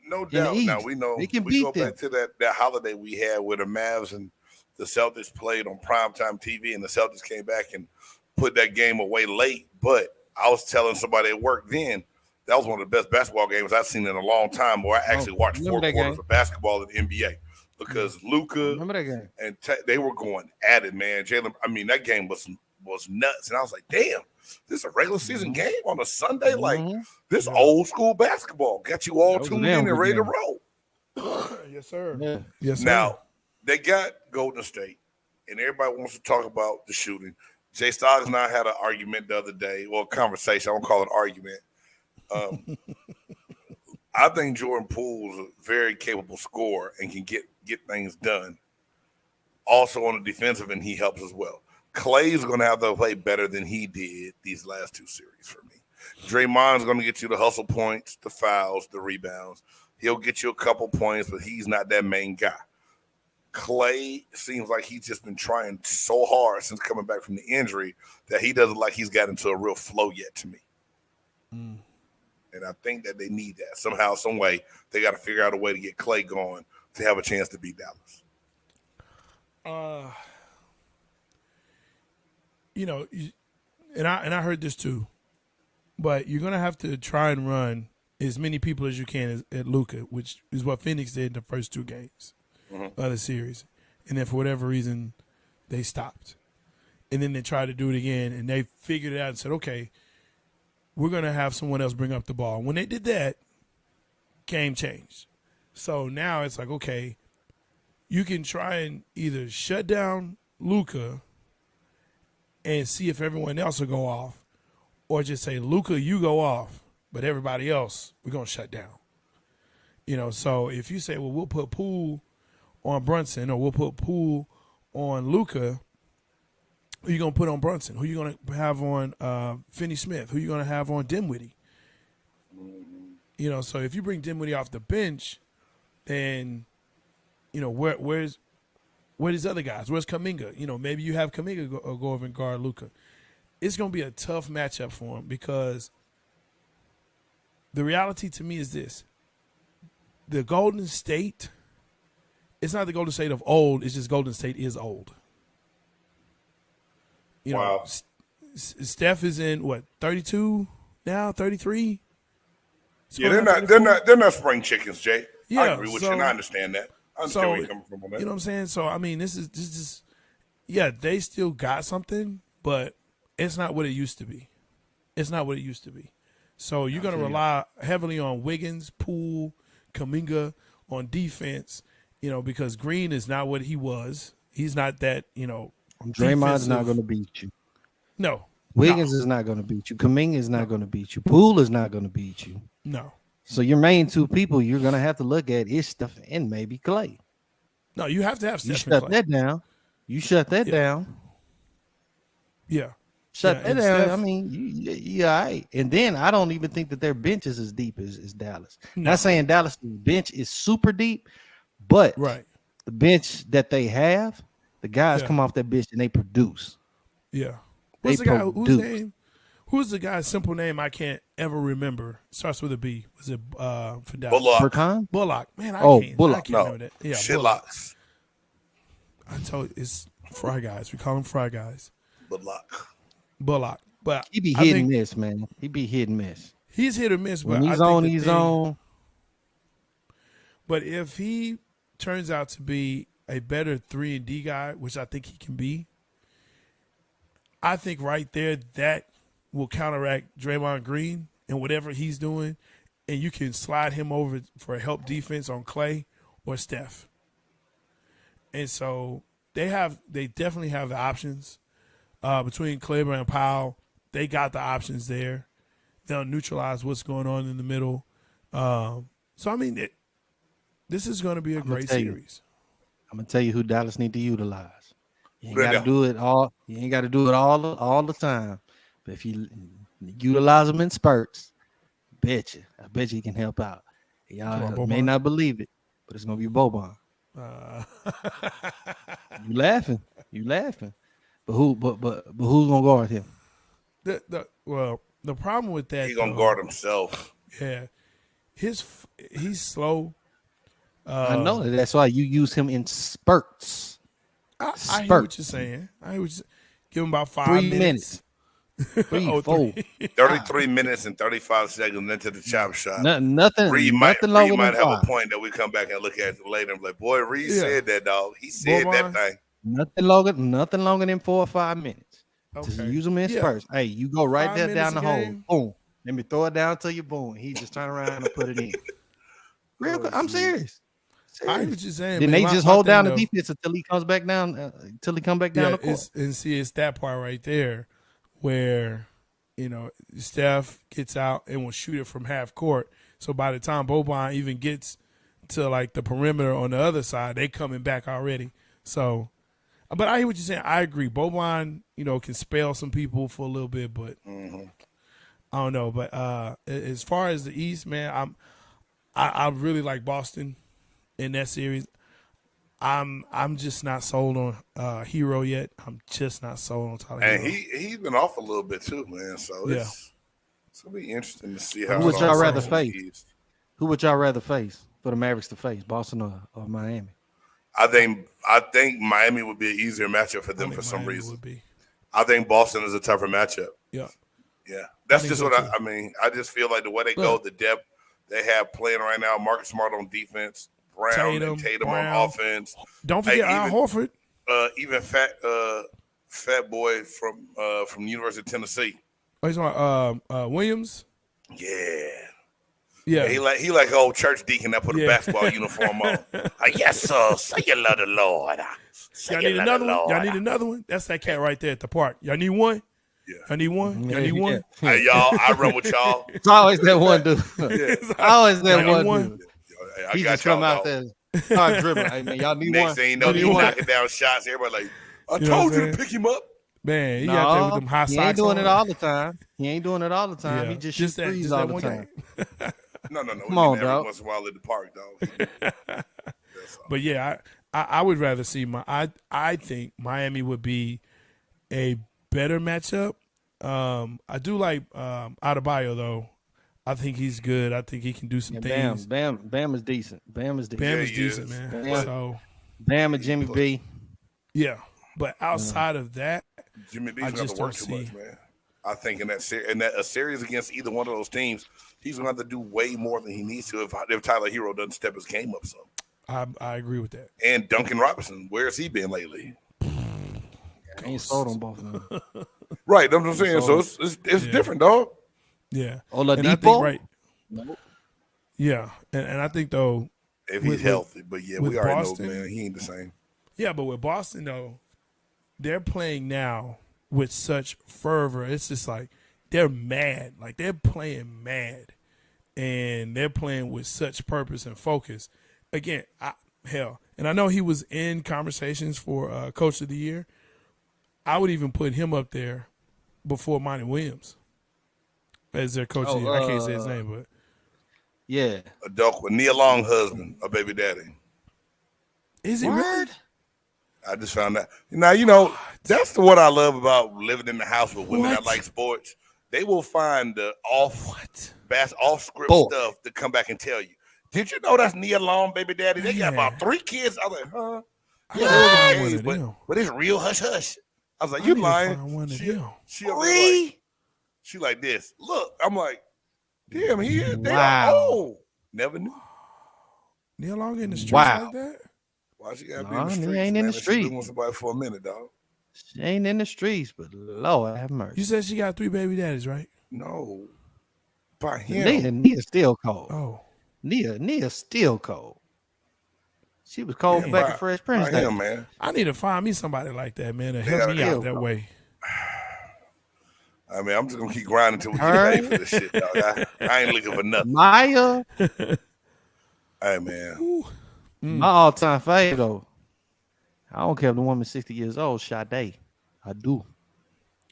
No the doubt. Now East. we know They can we go beat them. back to that holiday we had where the Mavs and the Celtics played on primetime TV, and the Celtics came back and put that game away late. But I was telling somebody at work then that was one of the best basketball games I've seen in a long time. Where I actually watched remember 4 that quarters game? of basketball in the NBA because Luka Remember that game? and they were going at it, man. Jalen, I mean, that game was nuts, and I was like, damn, this is a regular season game on a Sunday. Like this old school basketball got you all That was a tuned damn in and good ready to game. roll. Yes, sir. Yeah. Yes, sir. Now they got Golden State, and everybody wants to talk about the shooting. Jay Styles and I had an argument the other day, well, a conversation. I won't call it an argument. I think Jordan Poole's a very capable scorer and can get things done. Also on the defensive end, he helps as well. Clay's going to have to play better than he did these last 2 series for me. Draymond's going to get you the hustle points, the fouls, the rebounds. He'll get you a couple points, but he's not that main guy. Clay seems like he's just been trying so hard since coming back from the injury that he doesn't like he's got into a real flow yet to me. And I think that they need that. Somehow, some way, they got to figure out a way to get Clay going to have a chance to beat Dallas. And I heard this too, but you're gonna have to try and run as many people as you can at Luka, which is what Phoenix did in the first 2 games of the series, and then for whatever reason they stopped, and then they tried to do it again, and they figured it out and said, okay, we're gonna have someone else bring up the ball. When they did that, game changed. So now it's like, okay, you can try and either shut down Luka and see if everyone else will go off, or just say, Luka, you go off, but everybody else, we're going to shut down. So if you say, well, we'll put Poole on Brunson or we'll put Poole on Luka, who you gonna put on Brunson? Who you gonna have on Finney Smith? Who you gonna have on Dinwiddie? So if you bring Dinwiddie off the bench, then where's these other guys? Where's Kuminga? Maybe you have Kuminga go over and guard Luka. It's gonna be a tough matchup for him because the reality to me is this: the Golden State. It's not the Golden State of old. It's just Golden State is old. Wow. Steph is in what 32 now, 33. Yeah, they're not spring chickens, Jay. Yeah, I agree with you, and I understand that. I understand where you're coming from on that. You know what I'm saying? So I mean, this is yeah, they still got something, but it's not what it used to be. It's not what it used to be. So you're gonna rely heavily on Wiggins, Poole, Kuminga on defense, because Green is not what he was. He's not that, Draymond's not going to beat you. No. Wiggins is not going to beat you. Kuminga is not going to beat you. Poole is not going to beat you. No. So your main two people you're going to have to look at is Steph and maybe Clay. No, you have to have Steph. You and shut Clay. that down. You shut that down. Yeah. Shut that and down. Steph- I mean, you all right. And then I don't even think that their bench is as deep as Dallas. No. Not saying Dallas' bench is super deep, but Right. the bench that they have, the guys Yeah. come off that bench and they produce. Yeah. They What's the guy? Whose produce. name? Who's the guy's simple name I can't ever remember? Starts with a B. Was it for Dallas? Bullock. Burkhan? Bullock. Man, I can't. Bullock. I can't No. remember that. Yeah, Shit Bullock. locks. I told you, it's Fry Guys. We call them Fry Guys. Bullock. Bullock. But He be I hit and think miss, man. He be hit and miss. he's hit or miss. But When I he's think on, the he's thing- on. But if he turns out to be a better 3-and-D guy, which I think he can be, I think right there that will counteract Draymond Green and whatever he's doing, and you can slide him over for help defense on Clay or Steph. And so they definitely have the options between Kleber and Powell. They got the options there. They'll neutralize what's going on in the middle. So I mean, this is going to be a great tell you. series. I'm gonna tell you who Dallas need to utilize. You ain't Right got to now. do it all. You ain't got to do it all the time. But if you utilize them in spurts, I bet you he can help out. Y'all Come on, may Boban. not believe it, but it's gonna be Boban. You laughing. But who's gonna guard him? The problem with that, He gonna though, guard himself. Yeah, he's slow. I know that. That's why you use him in spurts. I hear what spurts. you're saying. Give him about 5 3 minutes. Three, Oh, 4. 33 minutes and 35 seconds into the chop shot. Nothing. Reed might longer than have a 5. point that we come back and look at later and be like, boy, Reed Yeah. said that, dog. He said Boban. that thing. Nothing longer than 4 or 5 minutes. Just Okay. use them in Yeah. spurts. Hey, you go right 5 there down the minutes a hole. game. Boom. Let me throw it down to you. Boom. He just turn around and put it in. Real quick. I'm serious. I hear what you're saying. Then man. they My- just my hold thing, down though- the defense until he comes back down. The court. It's that part right there where Steph gets out and will shoot it from half court. So by the time Boban even gets to like the perimeter on the other side, they coming back already. So, but I hear what you're saying. I agree. Boban, can spell some people for a little bit, but I don't know. But as far as the East, man, I really like Boston in that series. I'm just not sold on Hero yet. I'm just not sold on Tyler And Hero. he's been off a little bit too, man. So Yeah. it's gonna be interesting to see how. Who would it y'all all rather goes. face? Who would y'all rather face for the Mavericks to face, Boston or Miami? I think Miami would be an easier matchup for them I for think some Miami reason. would be. I think Boston is a tougher matchup. Yeah. Yeah, that's think just so, what too. I mean. I just feel like the way they go, the depth they have playing right now. Marcus Smart on defense, Brown and Tatum Brown. on offense. Don't forget Hey, Al even- Horford. Even fat boy from the University of Tennessee. Oh, he's on Williams. Yeah. Yeah. He like an old church deacon that put a Yeah. basketball uniform on. Yes, sir. Say you love the Lord. Say Y'all you need love another the one? Lord. Y'all need another one? That's that cat right there at the park. Y'all need one? Yeah. Y'all need one? Y'all need one? Hey, y'all, I run with y'all. It's always that one dude. Always that Y'all need one one? dude. Hey, I He got just come y'all, out dog. there, start dribbling. Hey man, y'all need Next one. thing you know, Y'all he need one. knocking down shots. Everybody like, I You know what told I'm you to saying? pick him up. Man, he out there with them high he socks ain't doing on. it all the time. He ain't doing it all the time. Yeah, He just shoots threes that all the one time. game. No. Come on, every dog. once in a while at the park, dog. That's all. But yeah, I would rather see I think Miami would be a better matchup. I do like Adebayo though. I think he's good. I think he can do some Yeah, things. Bam is decent. Bam is decent. Bam Yeah, is he decent, is. man. Yeah. So Bam and Jimmy B. yeah, but outside of that, Jimmy B's I gonna have just to work don't too much, see- man. I think in that a series against either one of those teams, he's gonna have to do way more than he needs to if Tyler Hero doesn't step his game up some. I agree with that. And Duncan Robinson, where's he been lately? I ain't sold on both of them. Right, that's what I'm saying. So it's different, dog. Yeah, Oladipo? and I think right. Yeah, and I think though, If he's With- healthy, but yeah, with we already Boston- know, man, he ain't the same. yeah, but with Boston though, they're playing now with such fervor. It's just like they're mad, like they're playing mad, and they're playing with such purpose and focus. Again, and I know he was in conversations for Coach of the Year. I would even put him up there before Monty Williams as their Coach of the Year. I can't say his name, but Yeah. A dog with Nia Long husband, a baby daddy. is he really? I just found out. Now, you know, that's what I love about living in the house with women that What? like sports. They will find the off script Boy. stuff to come back and tell you. Did you know that's Nia Long, baby daddy? They got Man. about 3 kids. I was like, huh? I Yeah, gotta those are find one gays, of but, them. but it's real hush hush. I was like, I you need to lying? find one of She, them. she, up there like, she like this. Look, I'm like, damn, they Wow. are old. Never knew. Neil Long in the streets Wow. like that? Why she gotta be Nah, in the he streets, ain't in man? the She street. been with somebody for a minute, dog. She ain't in the streets, but Lord have mercy. You said she got 3 baby daddies, right? No, by him. Nia still cold. Oh, Nia still cold. She was cold Damn. back at Fresh Prince. By days. him, man. I need to find me somebody like that, man, to help me Yeah. out that way. I mean, I'm just gonna keep grinding until we get Her? paid for this shit, dog. I ain't looking for nothing. Maya, Hey, man. my all-time favorite though. I don't care if the woman's 60 years old. Sade, I do.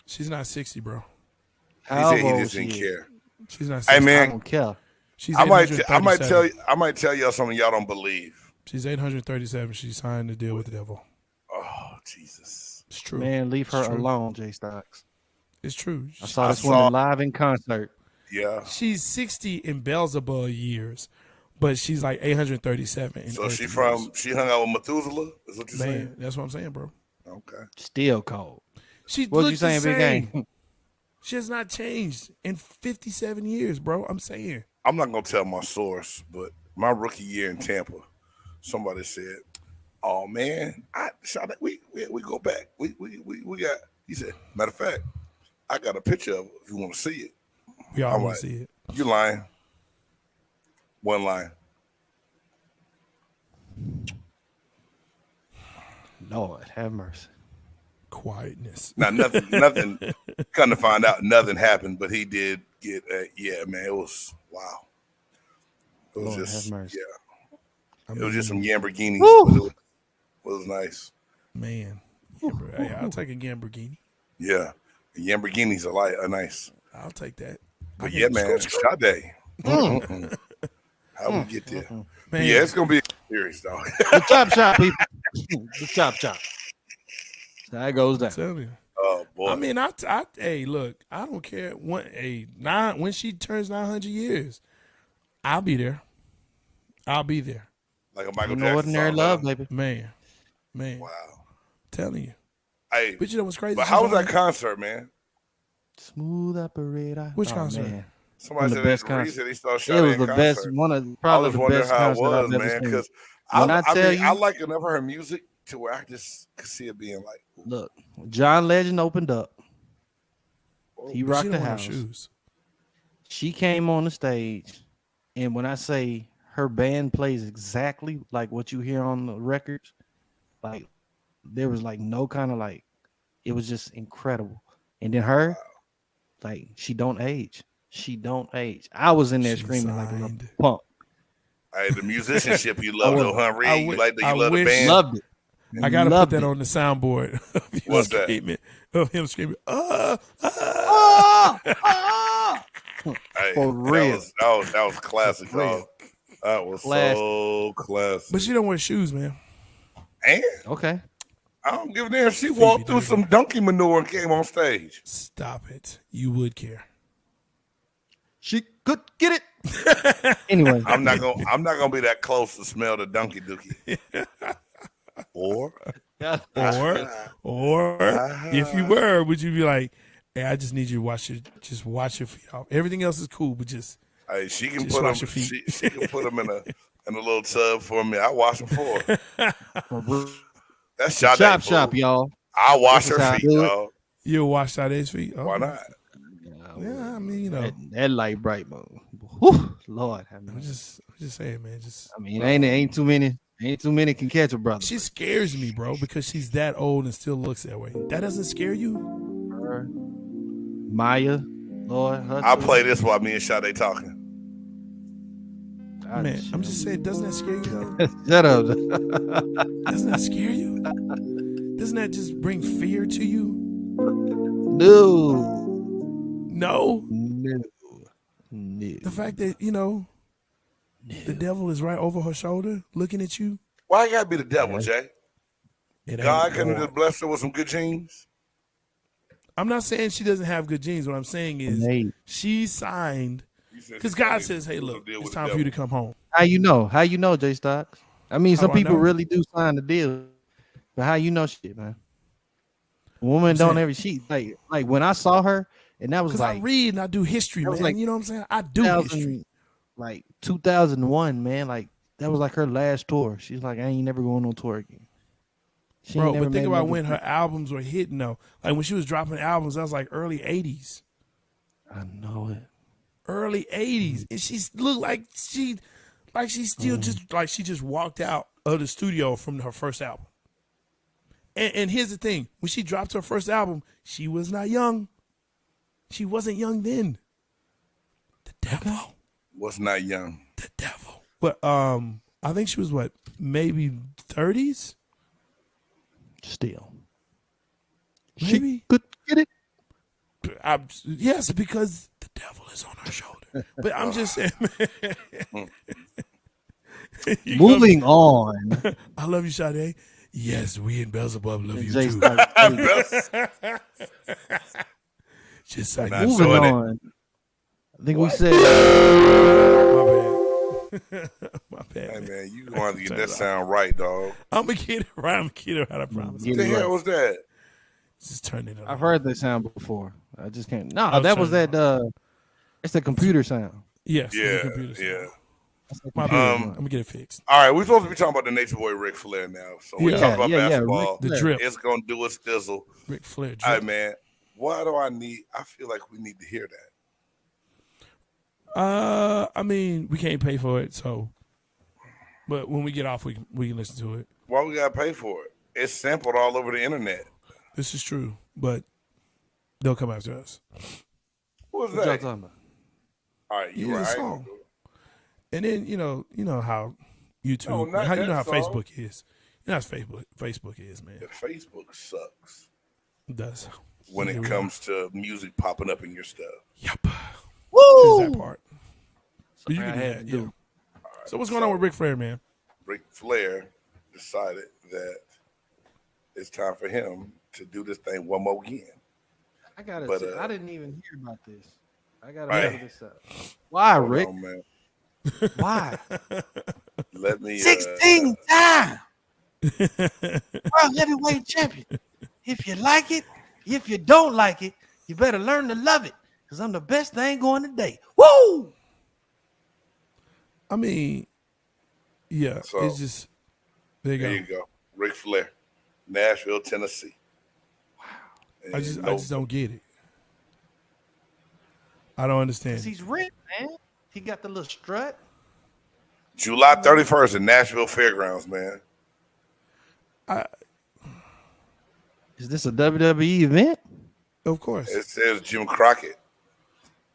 She's not 60, bro. He How said he old just she didn't is. care. She's not 60. Hey, I man. don't care. She's I might 837. tell y'all something y'all don't believe. She's 837. She signed the deal with the devil. Oh, Jesus. It's true. Man, leave her It's true. alone, Jay Stocks. It's true. I saw this saw- woman live in concert. Yeah. She's 60 in Beelzebub years, but she's like 837. In So Earth she years. she hung out with Methuselah? Is what you're Man, saying? that's what I'm saying, bro. Okay. Still cold. She What you looks the saying, Big same. Gang? She has not changed in 57 years, bro. I'm saying. I'm not gonna tell my source, but my rookie year in Tampa, somebody said, "Oh man, we go back. We got." He said, "Matter of fact, I got a picture of it if you want to see it." We all I'm want like, to see it. You lying? One line. Lord have mercy. Quietness. Now nothing. Come to find out, nothing happened, but he did get. Yeah, man, it was wow. It was Lord just have mercy. yeah. It was just some Lamborghinis, Woo! but it was nice. Man. Hey, I'll take a Lamborghini. Yeah, the Lamborghinis are nice. I'll take that. But yeah, man, Sade. How we get there? Man, Yeah, it's gonna be serious, though. The chop, people. The chop. That goes down. I'm telling you. Oh boy, I mean, hey, look, I don't care. When she turns 900 years, I'll be there. I'll be there. like a Michael No Jackson ordinary song, love, huh? baby. Man. Wow. Telling you. Hey, But you know what's crazy? but how was that concert, man? Smooth operator. Which Oh, concert? man. Somebody One of the said best that's the reason he started It shouting was in the concert. best, one of I probably was the wondering best how it concert was, I've ever man, seen. because When I tell I you- like enough of her music to where I just could see it being like, ooh, Look, John Legend opened up. He But rocked she the don't wear no house. shoes. She came on the stage, and when I say her band plays exactly like what you hear on the records, like there was like no kind of like, it was just incredible. And then her, like she don't age. She don't age. I was in there She screaming like a signed. punk. Hey, the musicianship you love though, huh, Reed? You like I you love the wish- band? Loved it. I gotta put Loved that it. on the soundboard. Of him What's that? screaming, Of him screaming. Hey, For real. That was classic, For real. dog. That was Classic. so classic. But she don't wear shoes, man. And Okay. I don't give a damn. She walked through some donkey manure and came on stage. Stop it. You would care. She could get it. Anyway, I'm not gonna be that close to smell the donkey dookie. Or Or if you were, would you be like, "Hey, I just need you to wash your feet off. Everything else is cool, but just hey, she can Just put wash them. your feet. She can put them in a little tub for me. I wash them for her. That's Sade chop food. shop, y'all. I wash This is her how I feet, do it. dog. you'll wash Sade's feet. Oh, Why not? Yeah, I mean, That light bright mode. Whew, Lord, have I'm mercy. just saying, man. Just I mean, ain't too many can catch a brother. she scares me, bro, because she's that old and still looks that way. That doesn't scare you? Her, Maya, Lord, her I'll too. play this while me and Sade talking. God, Man, shit. I'm just saying, doesn't that scare you though? Shut up. Doesn't that scare you? Doesn't that just bring fear to you? No. No. No. The fact that, the devil is right over her shoulder looking at you. Why you gotta be the devil, Jay? It ain't God couldn't God. just bless her with some good genes. I'm not saying she doesn't have good genes. What I'm saying is Nate. she signed because God says, "Hey, look, it's time for you to come home." How you know? How you know, J Stocks? I mean, some How do I people know? really do sign the deal, but how you know shit, man? Woman don't saying- ever cheat. Like when I saw her, and that was Because I like read and I do history, that was man. like You know what I'm saying? I do history. 2000, like 2001, man. Like that was like her last tour. She's like, I ain't never going on tour again. She Bro, ain't never but think made about another when her tour. albums were hitting though. Like when she was dropping albums, that was like early 80s. I know it. Early 80s. And she looked like she still just like she just walked out of the studio from her first album. And here's the thing. When she dropped her first album, she was not young. She wasn't young then. The devil. Was not young. The devil. But I think she was what, maybe 30s? Still, Maybe. she could get it. Yes, because the devil is on her shoulder. But I'm just saying, man. You know, Moving on. I love you, Sade. Yes, we in Beelzebub love you J too. Stocks, Just like Not moving doing it. on. I think we said my bad. Hey Man. man, you want to get Turn that it off. sound right, dog. I'm gonna get it right. I'm gonna get it right. I promise. Get What the it hell right. was that? Just turn it on. I've heard that sound before. I just can't. No, I'll that was turn it that. It's the computer sound. Yes. Yeah, the computer yeah. sound. My Um, bad. I'm gonna get it fixed. All right, we're supposed to be talking about the Nature Boy Ric Flair now. So we Yeah. talk about Yeah, basketball. Ric The drip. It's gonna do its thizzle. Ric Flair. All right, Drip. man. Why do I feel like we need to hear that. I mean, we can't pay for it, so. But when we get off, we can listen to it. Why we gotta pay for it? It's sampled all over the internet. This is true, but they'll come after us. What was What y'all that? talking about? All right, you Yeah, the right. song. And then you know how YouTube, No, not how you that know how song. Facebook is. You know how Facebook is, man. Yeah, Facebook sucks It does. when Here it we comes to music popping up in your stuff. Yep. Woo! There's that part. But you I can do had that, to yeah. do. So what's going on with Ric Flair, man? Ric Flair decided that it's time for him to do this thing one more again. I gotta. But, I didn't even hear about this. I gotta Right. figure this out. Why, Hold Rick? on, man. Why? Let me 16 time world heavyweight champion. If you like it, if you don't like it, you better learn to love it. Cause I'm the best thing going today. Woo! I mean, yeah, So, it's just there you There go. you go. Ric Flair, Nashville, Tennessee. Wow. I just don't get it. I don't understand. Cause he's ripped, man. He got the little strut. July 31st in Nashville Fairgrounds, man. Is this a WWE event? Of course. It says Jim Crockett.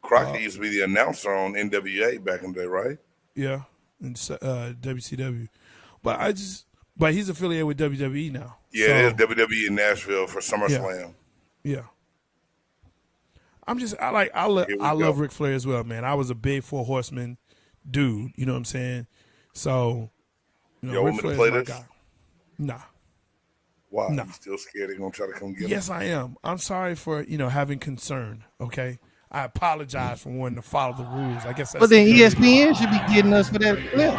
Crockett used to be the announcer on NWA back in the day, right? Yeah. in WCW, but he's affiliated with WWE now. Yeah, So, it is WWE in Nashville for SummerSlam. yeah. I Here we love go. Ric Flair as well, man. I was a big Four Horsemen dude. You know what I'm saying? So, Y'all Ric want me to Flair's play my this? guy. Nah. Why? No. You still scared they're gonna try to come get him? Yes, I am. I'm sorry for having concern. Okay, I apologize for wanting to follow the rules. I guess that's. But then the area. ESPN should be getting us for that clip.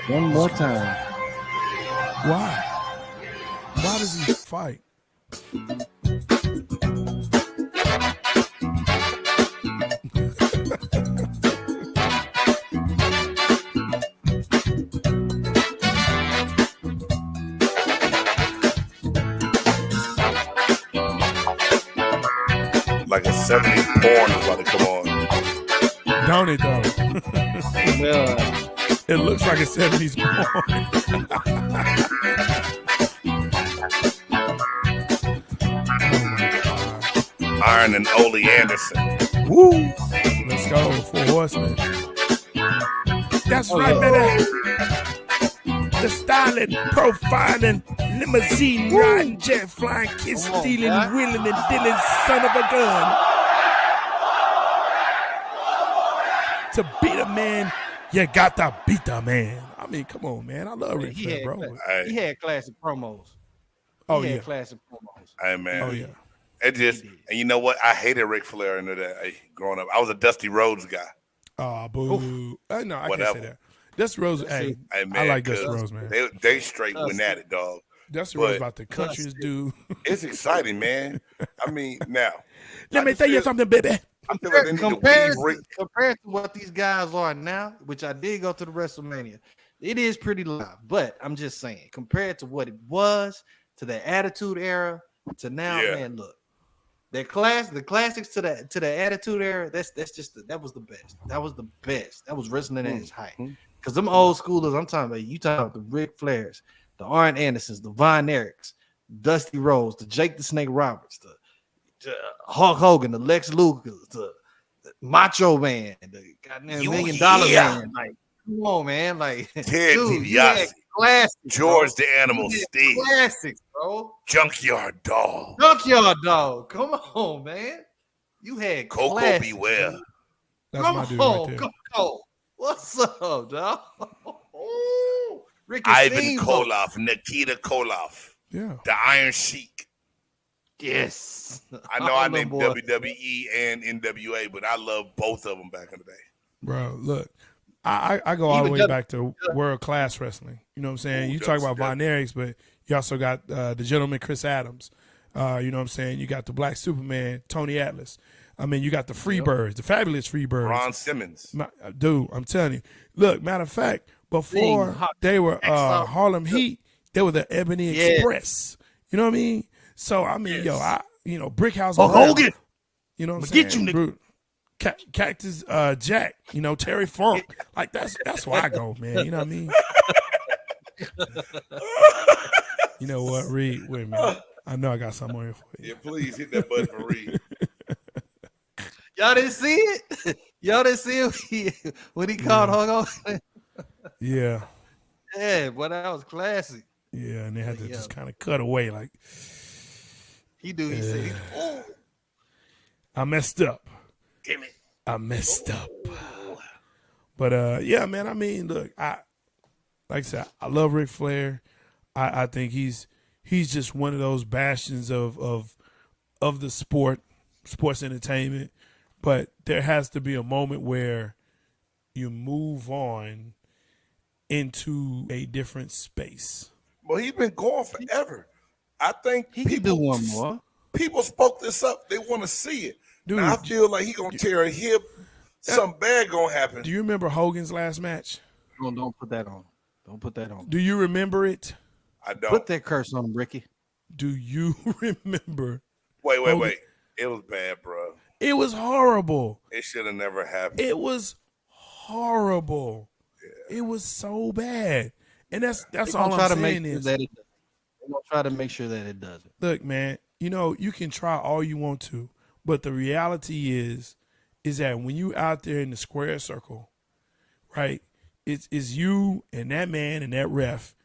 One more time. Why? Why does he fight? Like a 70s porn is about to come on. Don't it though? Well, It looks like a 70s porn. Iron and Ole Anderson. Woo! Let's go, Four Horsemen. That's right, baby. The styling, profiling, limousine riding, jet flying, kiss Come on, stealing, guy. wheeling, and dealing, son of a gun. To beat a man, you got to beat the man. I mean, come on, man. I love Ric Flair, bro. he had classic promos. Oh, He had yeah. classic promos. Hey man. Oh, yeah. It just, and you know what? I hated Ric Flair into that. Growing up, I was a Dusty Rhodes guy. Oh, boo. No, I can't Whatever. say that. Dusty Rose, hey, Hey I man, like Dusty 'cause Rose, man. They straight went at it, dog. Dusty but- Rose about the country's dude. It's exciting, man. I mean, now Let me just tell you feel- something, baby. I feel like they need to Compared, weave Ric. compared to what these guys are now, which I did go to the WrestleMania, it is pretty live. But I'm just saying, compared to what it was, to the Attitude Era, to now, Yeah. man, look, the classics to the Attitude Era. That was the best. That was the best. That was wrestling at its height. Because them old schoolers, I'm talking about. You talking about the Ric Flairs, the Arn Andersons, the Von Erichs, Dusty Rhodes, the Jake the Snake Roberts, the Hulk Hogan, the Lex Luger, the Macho Man, the goddamn You- $1 Million yeah. Man. Like, come on, man. Like, Ted dude, you had DiBiase, classics, George bro. the Animal You had Steve, classics, bro. Junkyard Dog, Junkyard Dog. Come on, man. You had Coco classics, Beware. dude. That's Come my dude on, right there. Coco. What's up, dog? Ricky Ivan Steamboat. Koloff, Nikita Koloff, Yeah. the Iron Sheik. Yes. I know I All them named boys. WWE and NWA, but I love both of them back in the day. Bro, look, I go all the Even way W- back to world class wrestling. You know what I'm saying? Ooh, You talk about WCW. Von Erichs, but you also got the gentleman Chris Adams. You know what I'm saying? You got the Black Superman, Tony Atlas. I mean, you got the Freebirds, the fabulous Freebirds. Ron Simmons. Dude, I'm telling you. Look, matter of fact, before Hot- they were X-Out. Harlem Heat, they were the Ebony Yes. Express. You know what I mean? So I mean, Yes. Brickhouse Hulk Brown, Hogan. You know what I'm I'ma saying? get you, nigga. Bru- Cactus Jack, Terry Funk. Like that's where I go, man. You know what I mean? You know what, Reed? Wait a minute. I know I got something on here for you. Yeah, please hit that button for Reed. Y'all didn't see it? Y'all didn't see it when he called Hulk Hogan? Yeah. Yeah, but that was classic. Yeah, and they had to Yeah. just kind of cut away. Like, He said, oh, I messed up. Damn it. I messed up. But yeah, man. I mean, look, like I said, I love Ric Flair. I think he's just one of those bastions of the sports entertainment. But there has to be a moment where you move on into a different space. Well, he's been gone forever. I think he could do one more. people spoke this up. They want to see it. Dude, Now, I feel like he gonna tear a hip. Something bad gonna happen. Do you remember Hogan's last match? Don't put that on. Don't put that on. Do you remember it? I don't. Put that curse on him, Ricky. Do you remember? Wait. Hogan- It was bad, bro. It was horrible. It should have never happened. It was horrible. It was so bad. And that's all I'm saying is, that it. They're gonna try to make sure that it doesn't. look, man, you can try all you want to, but the reality is is that when you out there in the square circle, right? It's you and that man and that ref.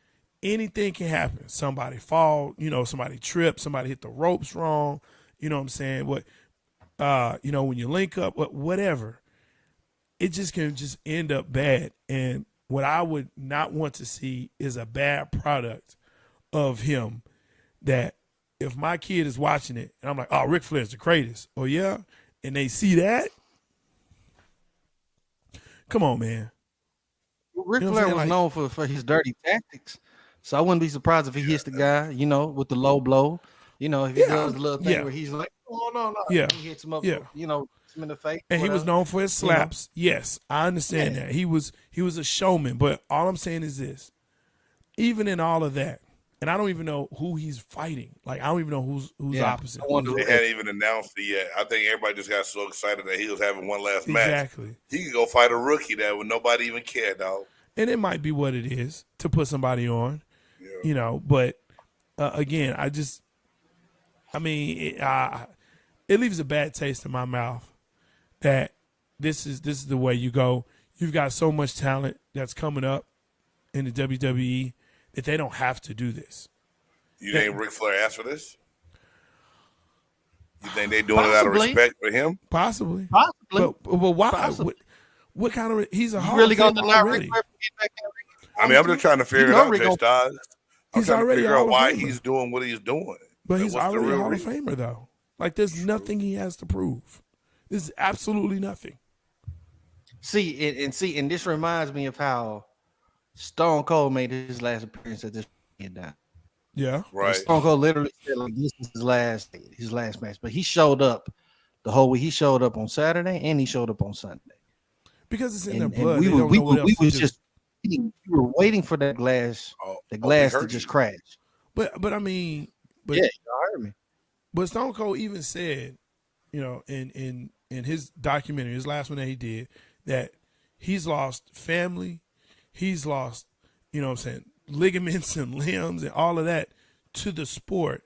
Anything can happen. Somebody fall, somebody trip, somebody hit the ropes wrong. You know what I'm saying? When you link up, whatever, it just can just end up bad. And what I would not want to see is a bad product of him. That if my kid is watching it and I'm like, oh, Ric Flair's the greatest. Oh yeah, and they see that. Come on, man. Ric You know what I'm Flair saying? was known for his dirty tactics. So I wouldn't be surprised if he hits the guy, with the low blow. If he does the little thing where he's like, oh, no. Yeah. He hits him up, Yeah. hits him in the face. And he was whatever. known for his slaps. Yes, I understand that. He was a showman. But all I'm saying is this: even in all of that, and I don't even know who he's fighting. Like I don't even know who's opposite. I wonder They hadn't even announced it yet. I think everybody just got so excited that he was having one last match. Exactly. He could go fight a rookie that would nobody even care, dog. And it might be what it is to put somebody on. Yeah. But again, it leaves a bad taste in my mouth that this is the way you go. You've got so much talent that's coming up in the WWE that they don't have to do this. You think Ric Flair asked for this? You think they doing it out of Possibly. respect for him? Possibly. Possibly. But why? Possibly. What kind of? He's a Hall really of going to Famer deny already. Ric Flair from getting back in the ring? I mean, I'm just trying to figure it out, Rick Jay gonna- Styles. I'm He's trying to already figure a out Hall of why Famer. he's doing what he's doing. But he's What's the already a real Hall of reason? Famer, though. Like, there's nothing he has to prove. There's absolutely nothing. See, and this reminds me of how Stone Cold made his last appearance at this down. Yeah. Right. Stone Cold literally said like this is his last match, but he showed up the whole week. He showed up on Saturday and he showed up on Sunday. Because it's in And, their blood. we They were don't we know what were else we to was do. just we were waiting for that glass We to heard just you. crash. But I mean, but Yeah, y'all heard me. But Stone Cold even said, in his documentary, his last one that he did, that he's lost family, he's lost, ligaments and limbs and all of that to the sport,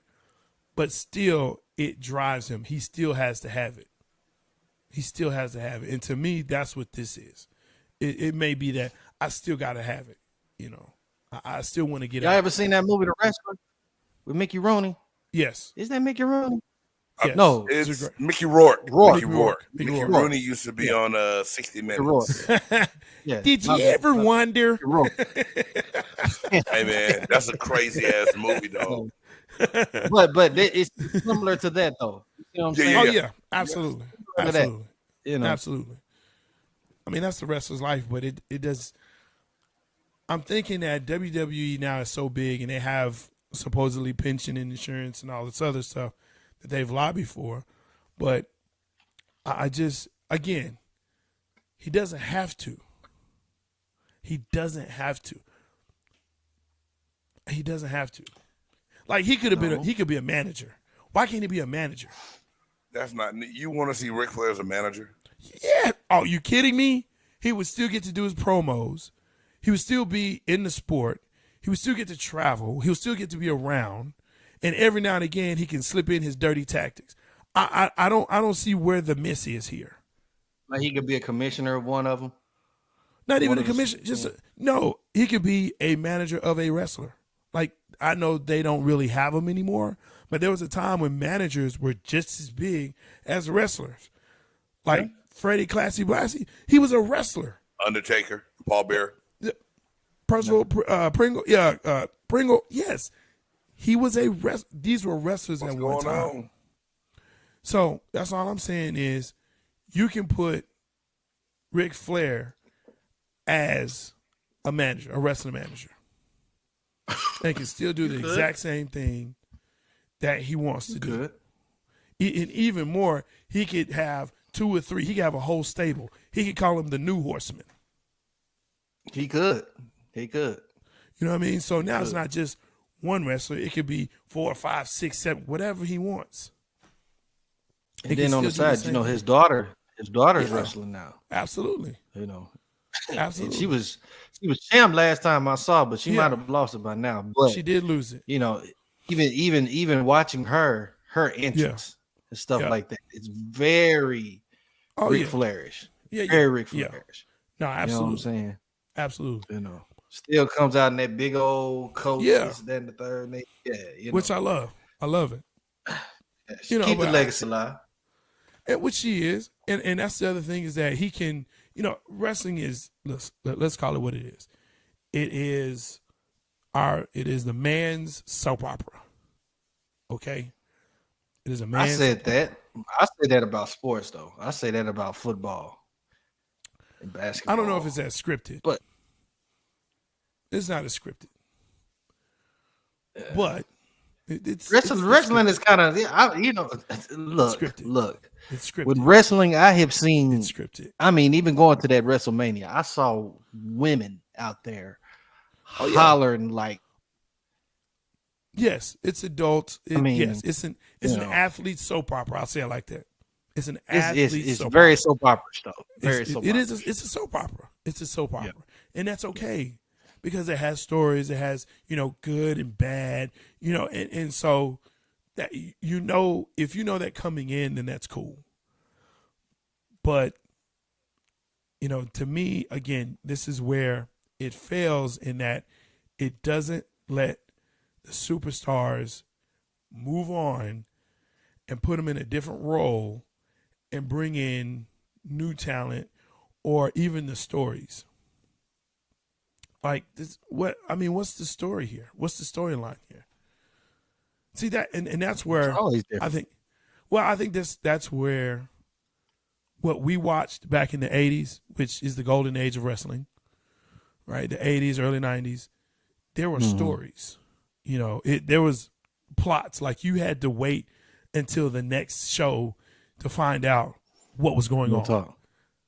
but still it drives him. He still has to have it. He still has to have it. And to me, that's what this is. It may be that I still got to have it. I still want to get Y'all out. ever seen that movie, The Wrestler, with Mickey Rooney? Yes. Is that Mickey Rooney? Yes. No, It's Mickey Rourke. Rourke. Mickey Rourke. Mickey Mickey Rourke. Rooney used to be on 60 Mickey Rourke. Minutes. Yeah. Did you ever wonder? Mickey Rourke. Hey man, that's a crazy ass movie, though. but it's similar to that though. You know what I'm Yeah, saying? Oh yeah, absolutely, Look at that. absolutely, You absolutely. I mean, that's the wrestler's life, but it does. I'm thinking that WWE now is so big, and they have supposedly pension and insurance and all this other stuff that they've lobbied for, but I just, again, he doesn't have to. He doesn't have to. He doesn't have to. Like he could have been. He could be a manager. Why can't he be a manager? That's not. You want to see Ric Flair as a manager? Yeah. Oh, you kidding me? He would still get to do his promos. He would still be in the sport. He would still get to travel. He would still get to be around. And every now and again, he can slip in his dirty tactics. I don't see where the miss is here. Like he could be a commissioner of one of them. Not even One a of the- commission. No, he could be a manager of a wrestler. Like I know they don't really have them anymore, but there was a time when managers were just as big as wrestlers. Like Freddie Classy Blassie, he was a wrestler. Undertaker, Paul Bearer. Percival Pringle, Pringle, yes, he was a These were wrestlers What's at one going time. on? So that's all I'm saying is, you can put Ric Flair as a manager, a wrestling manager, and can still do the exact same thing that he wants to do. Good. And even more, he could have 2 or 3. He could have a whole stable. He could call them the New Horsemen. He could. He could. You know what I mean? So now it's not just one wrestler. It could be 4, 5, 6, 7, whatever he wants. And He then can on the still do the side, same thing. his daughter's wrestling now. Absolutely. And Absolutely. she was champ last time I saw, but she Yeah. might have lost it by now. But She did lose it. even watching her entrance and stuff Yeah. like that, it's very, Oh Ric yeah. Flairish. Yeah, yeah. Very Ric Yeah. Flairish. No, You know what I'm absolutely. saying? Absolutely. You know, still comes out in that big old coat, Yeah. this, that, and the third. And yeah, you Which know, I love. I love it. You know, keep the but legacy alive. which he is. And that's the other thing is that he can, wrestling is, let's call it what it is. It is the man's soap opera. Okay? It is a I man's said that. I say that about sports, though. I say that about football and basketball. I don't know if it's as scripted. But It's not as scripted. But it's wrestling is kind of look. scripted. It's scripted. With wrestling, I have seen. It's scripted. I mean, even going to that WrestleMania, I saw women out there Oh, yeah. hollering like, Yes, it's adult. Yes, it's an know. athlete soap opera. I'll say it like that. It's an it's athlete it's soap very opera. soap opera stuff. Very soap It opera. is. It's a soap opera. It's a soap opera, and that's okay because it has stories. It has good and bad. And so that if you know that coming in, then that's cool. But to me, again, this is where it fails in that it doesn't let the superstars move on and put them in a different role and bring in new talent or even the stories. Like this, what's the story here? What's the storyline here? See that, and that's where It's always different. I think that's where what we watched back in the 80s, which is the golden age of wrestling, right? The 80s, early 90s, there were stories. There was plots. Like you had to wait until the next show to find out what was going on.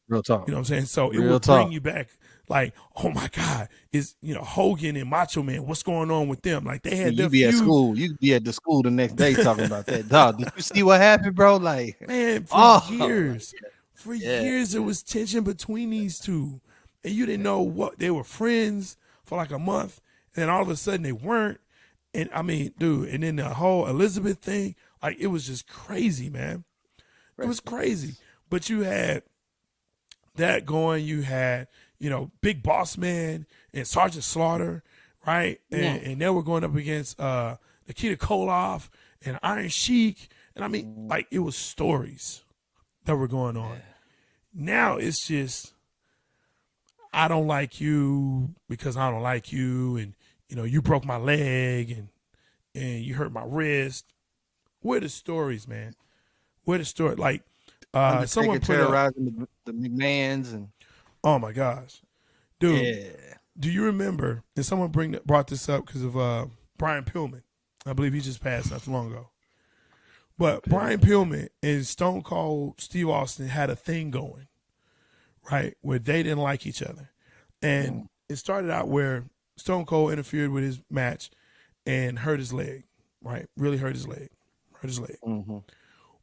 Real talk. You know what I'm saying? So it Real would talk. bring you back like, oh my God, is Hogan and Macho Man, what's going on with them? Like they had You their be at feud. school. You be at the school the next day talking about that. Dog, did you see what happened, bro? Like, Man, for Oh, years. For years there was tension between these two. And you didn't know what they were friends for like a month. And then all of a sudden they weren't. And I mean, dude, and then the whole Elizabeth thing, like it was just crazy, man. It was crazy. But you had that going, you had, Big Boss Man and Sergeant Slaughter, right? And they were going up against Nikita Koloff and Iron Sheik. And I mean, like it was stories that were going on. Now it's just, I don't like you because I don't like you, and you broke my leg and you hurt my wrist. Where the stories, man? Where the story? Like someone put up, terrorizing the McMahons and oh my gosh, dude. yeah. Do you remember? And someone brought this up because of Brian Pillman. I believe he just passed not too long ago. But Brian Pillman and Stone Cold Steve Austin had a thing going, right, where they didn't like each other. And it started out where Stone Cold interfered with his match and hurt his leg, right? Really hurt his leg. Mm-hmm. Well,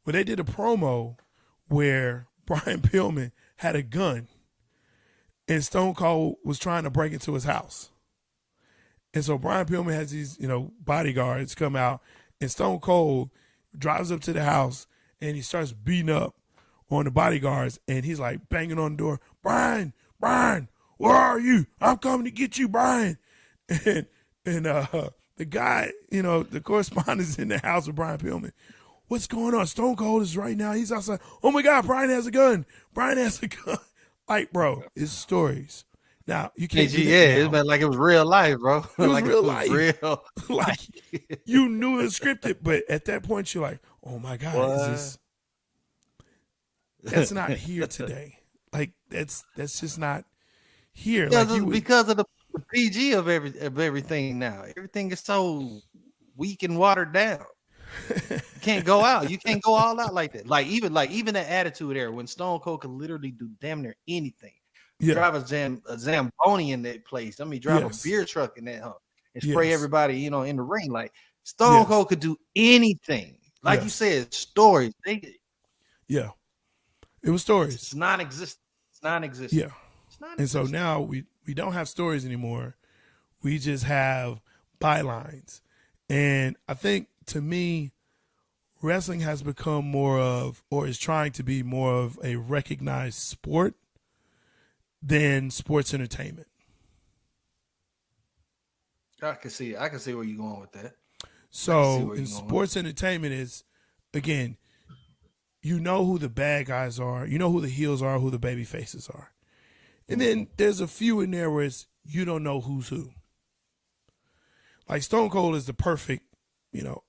they did a promo where Brian Pillman had a gun and Stone Cold was trying to break into his house. And so Brian Pillman has these, bodyguards come out, and Stone Cold drives up to the house and he starts beating up on the bodyguards, and he's like banging on the door, Brian, where are you? I'm coming to get you, Brian. And the guy, the correspondent's in the house with Brian Pillman. What's going on? Stone Cold is right now. He's outside. Oh my God, Brian has a gun. Like, bro, it's stories. Now you can't. do that it's now. been like it was real life, bro. It was like real life. Real. Like you knew it was scripted, but at that point you're like, oh my God, that's not here today. Like that's just not here. Because of the PG of everything now. Everything is so weak and watered down. You can't go out. You can't go all out like that. Like even that attitude era when Stone Cold could literally do damn near anything. Yeah. Drive a Zamboni in that place. I mean, drive a beer truck in that hump and spray everybody, in the ring. Like Stone Cold could do anything. Like you said, stories. Yeah. It was stories. It's non-existent. Yeah. And so now we don't have stories anymore. We just have bylines. And I think to me, wrestling has become more of, or is trying to be more of, a recognized sport than sports entertainment. I can see where you're going with that. So in sports entertainment is, again, you know who the bad guys are, you know who the heels are, who the baby faces are. And then there's a few in there where you don't know who's who. Like Stone Cold is the perfect,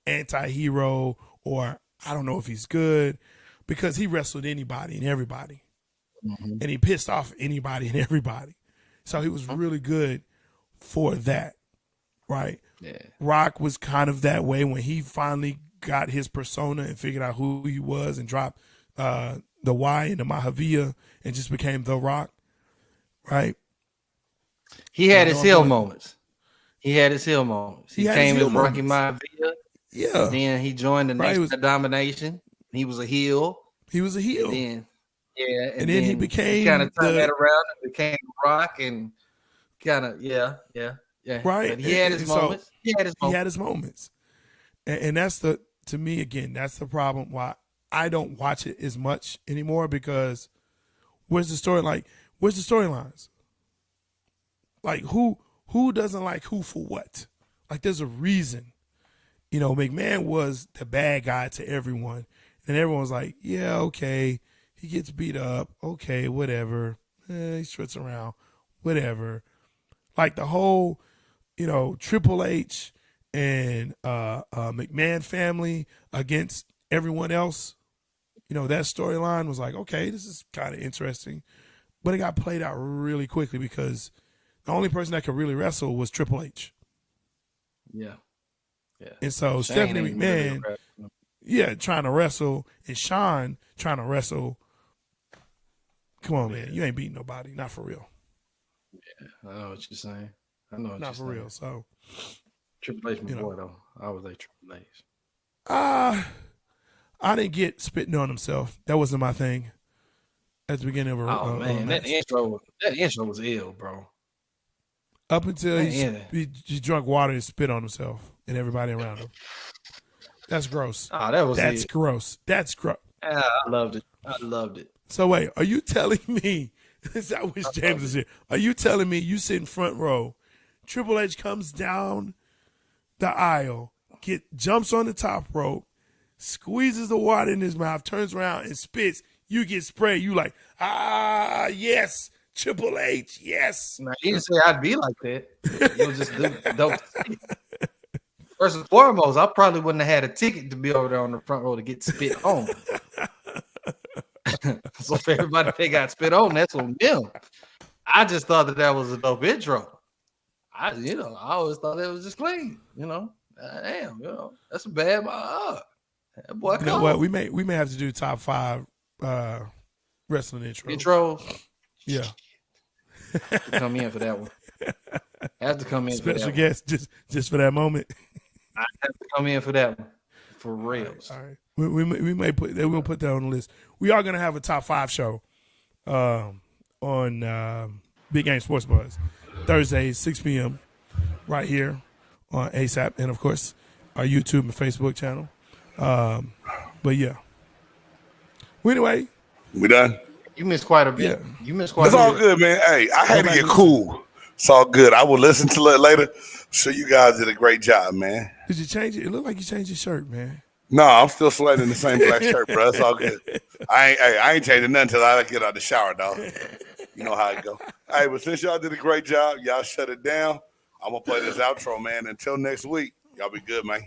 anti-hero, or I don't know if he's good, because he wrestled anybody and everybody. And he pissed off anybody and everybody. So he was really good for that, right? Yeah. Rock was kind of that way when he finally got his persona and figured out who he was and dropped the Y in the Mahavira and just became The Rock, right? He had his heel moments. He came as Rocky Maivia. Yeah. Then he joined the Nation of Domination. He was a heel. He then he became kind of turned that around and became Rock and kind of yeah. Right. But he had his moments. He had his moments. And that's to me, again, that's the problem why I don't watch it as much anymore, because where's the storylines? Like who doesn't like who for what? Like there's a reason. McMahon was the bad guy to everyone. And everyone was like, yeah, okay. He gets beat up. Okay, whatever. He struts around. Whatever. Like the whole, Triple H and McMahon family against everyone else. That storyline was like, okay, this is kind of interesting. But it got played out really quickly because the only person that could really wrestle was Triple H. Yeah. And so Shane Stephanie ain't McMahon, really trying to wrestle, and Sean trying to wrestle. Come on, man. You ain't beating nobody. Not for real. I know what you're saying. Not for real. So Triple H, my boy, though. I was like Triple H. I didn't get spitting on himself. That wasn't my thing. At the beginning of a man, that intro was ill, bro. Up until he drank water and spit on himself and everybody around him. That's gross. That's gross. That's gross. I loved it. So wait, are you telling me? I wish James was here. Are you telling me you sit in front row? Triple H comes down the aisle, jumps on the top rope, squeezes the water in his mouth, turns around and spits. You get sprayed. You like, yes, Triple H, yes. Now, you didn't say I'd be like that. You'll just don't. First and foremost, I probably wouldn't have had a ticket to be over there on the front row to get spit on. So for everybody that got spit on, that's on them. I just thought that was a dope intro. I always thought that was just clean. Damn, that's a bad. That boy, you know what? We may have to do top 5 wrestling intros. Yeah, have to come in for that one. Have to come in. Special guest just for that moment. I have to come in for that one. For real. All right. We may put that. We'll put that on the list. We are gonna have a top 5 show on Big Game Sports Buzz Thursday 6 p.m. right here on ASAP, and of course our YouTube and Facebook channel. But yeah. Well, anyway, we done. You missed quite a bit. Yeah. You missed quite It's a bit. all good, man. Hey, I had to get cool. It's all good. I will listen to it later. Sure, you guys did a great job, man. Did you change it? It looked like you changed your shirt, man. No, I'm still sweating in the same black shirt, bro. It's all good. I ain't changing nothing until I get out of the shower, dog. You know how it go. Hey, but since y'all did a great job, y'all shut it down. I'm gonna play this outro, man. Until next week, y'all be good, man.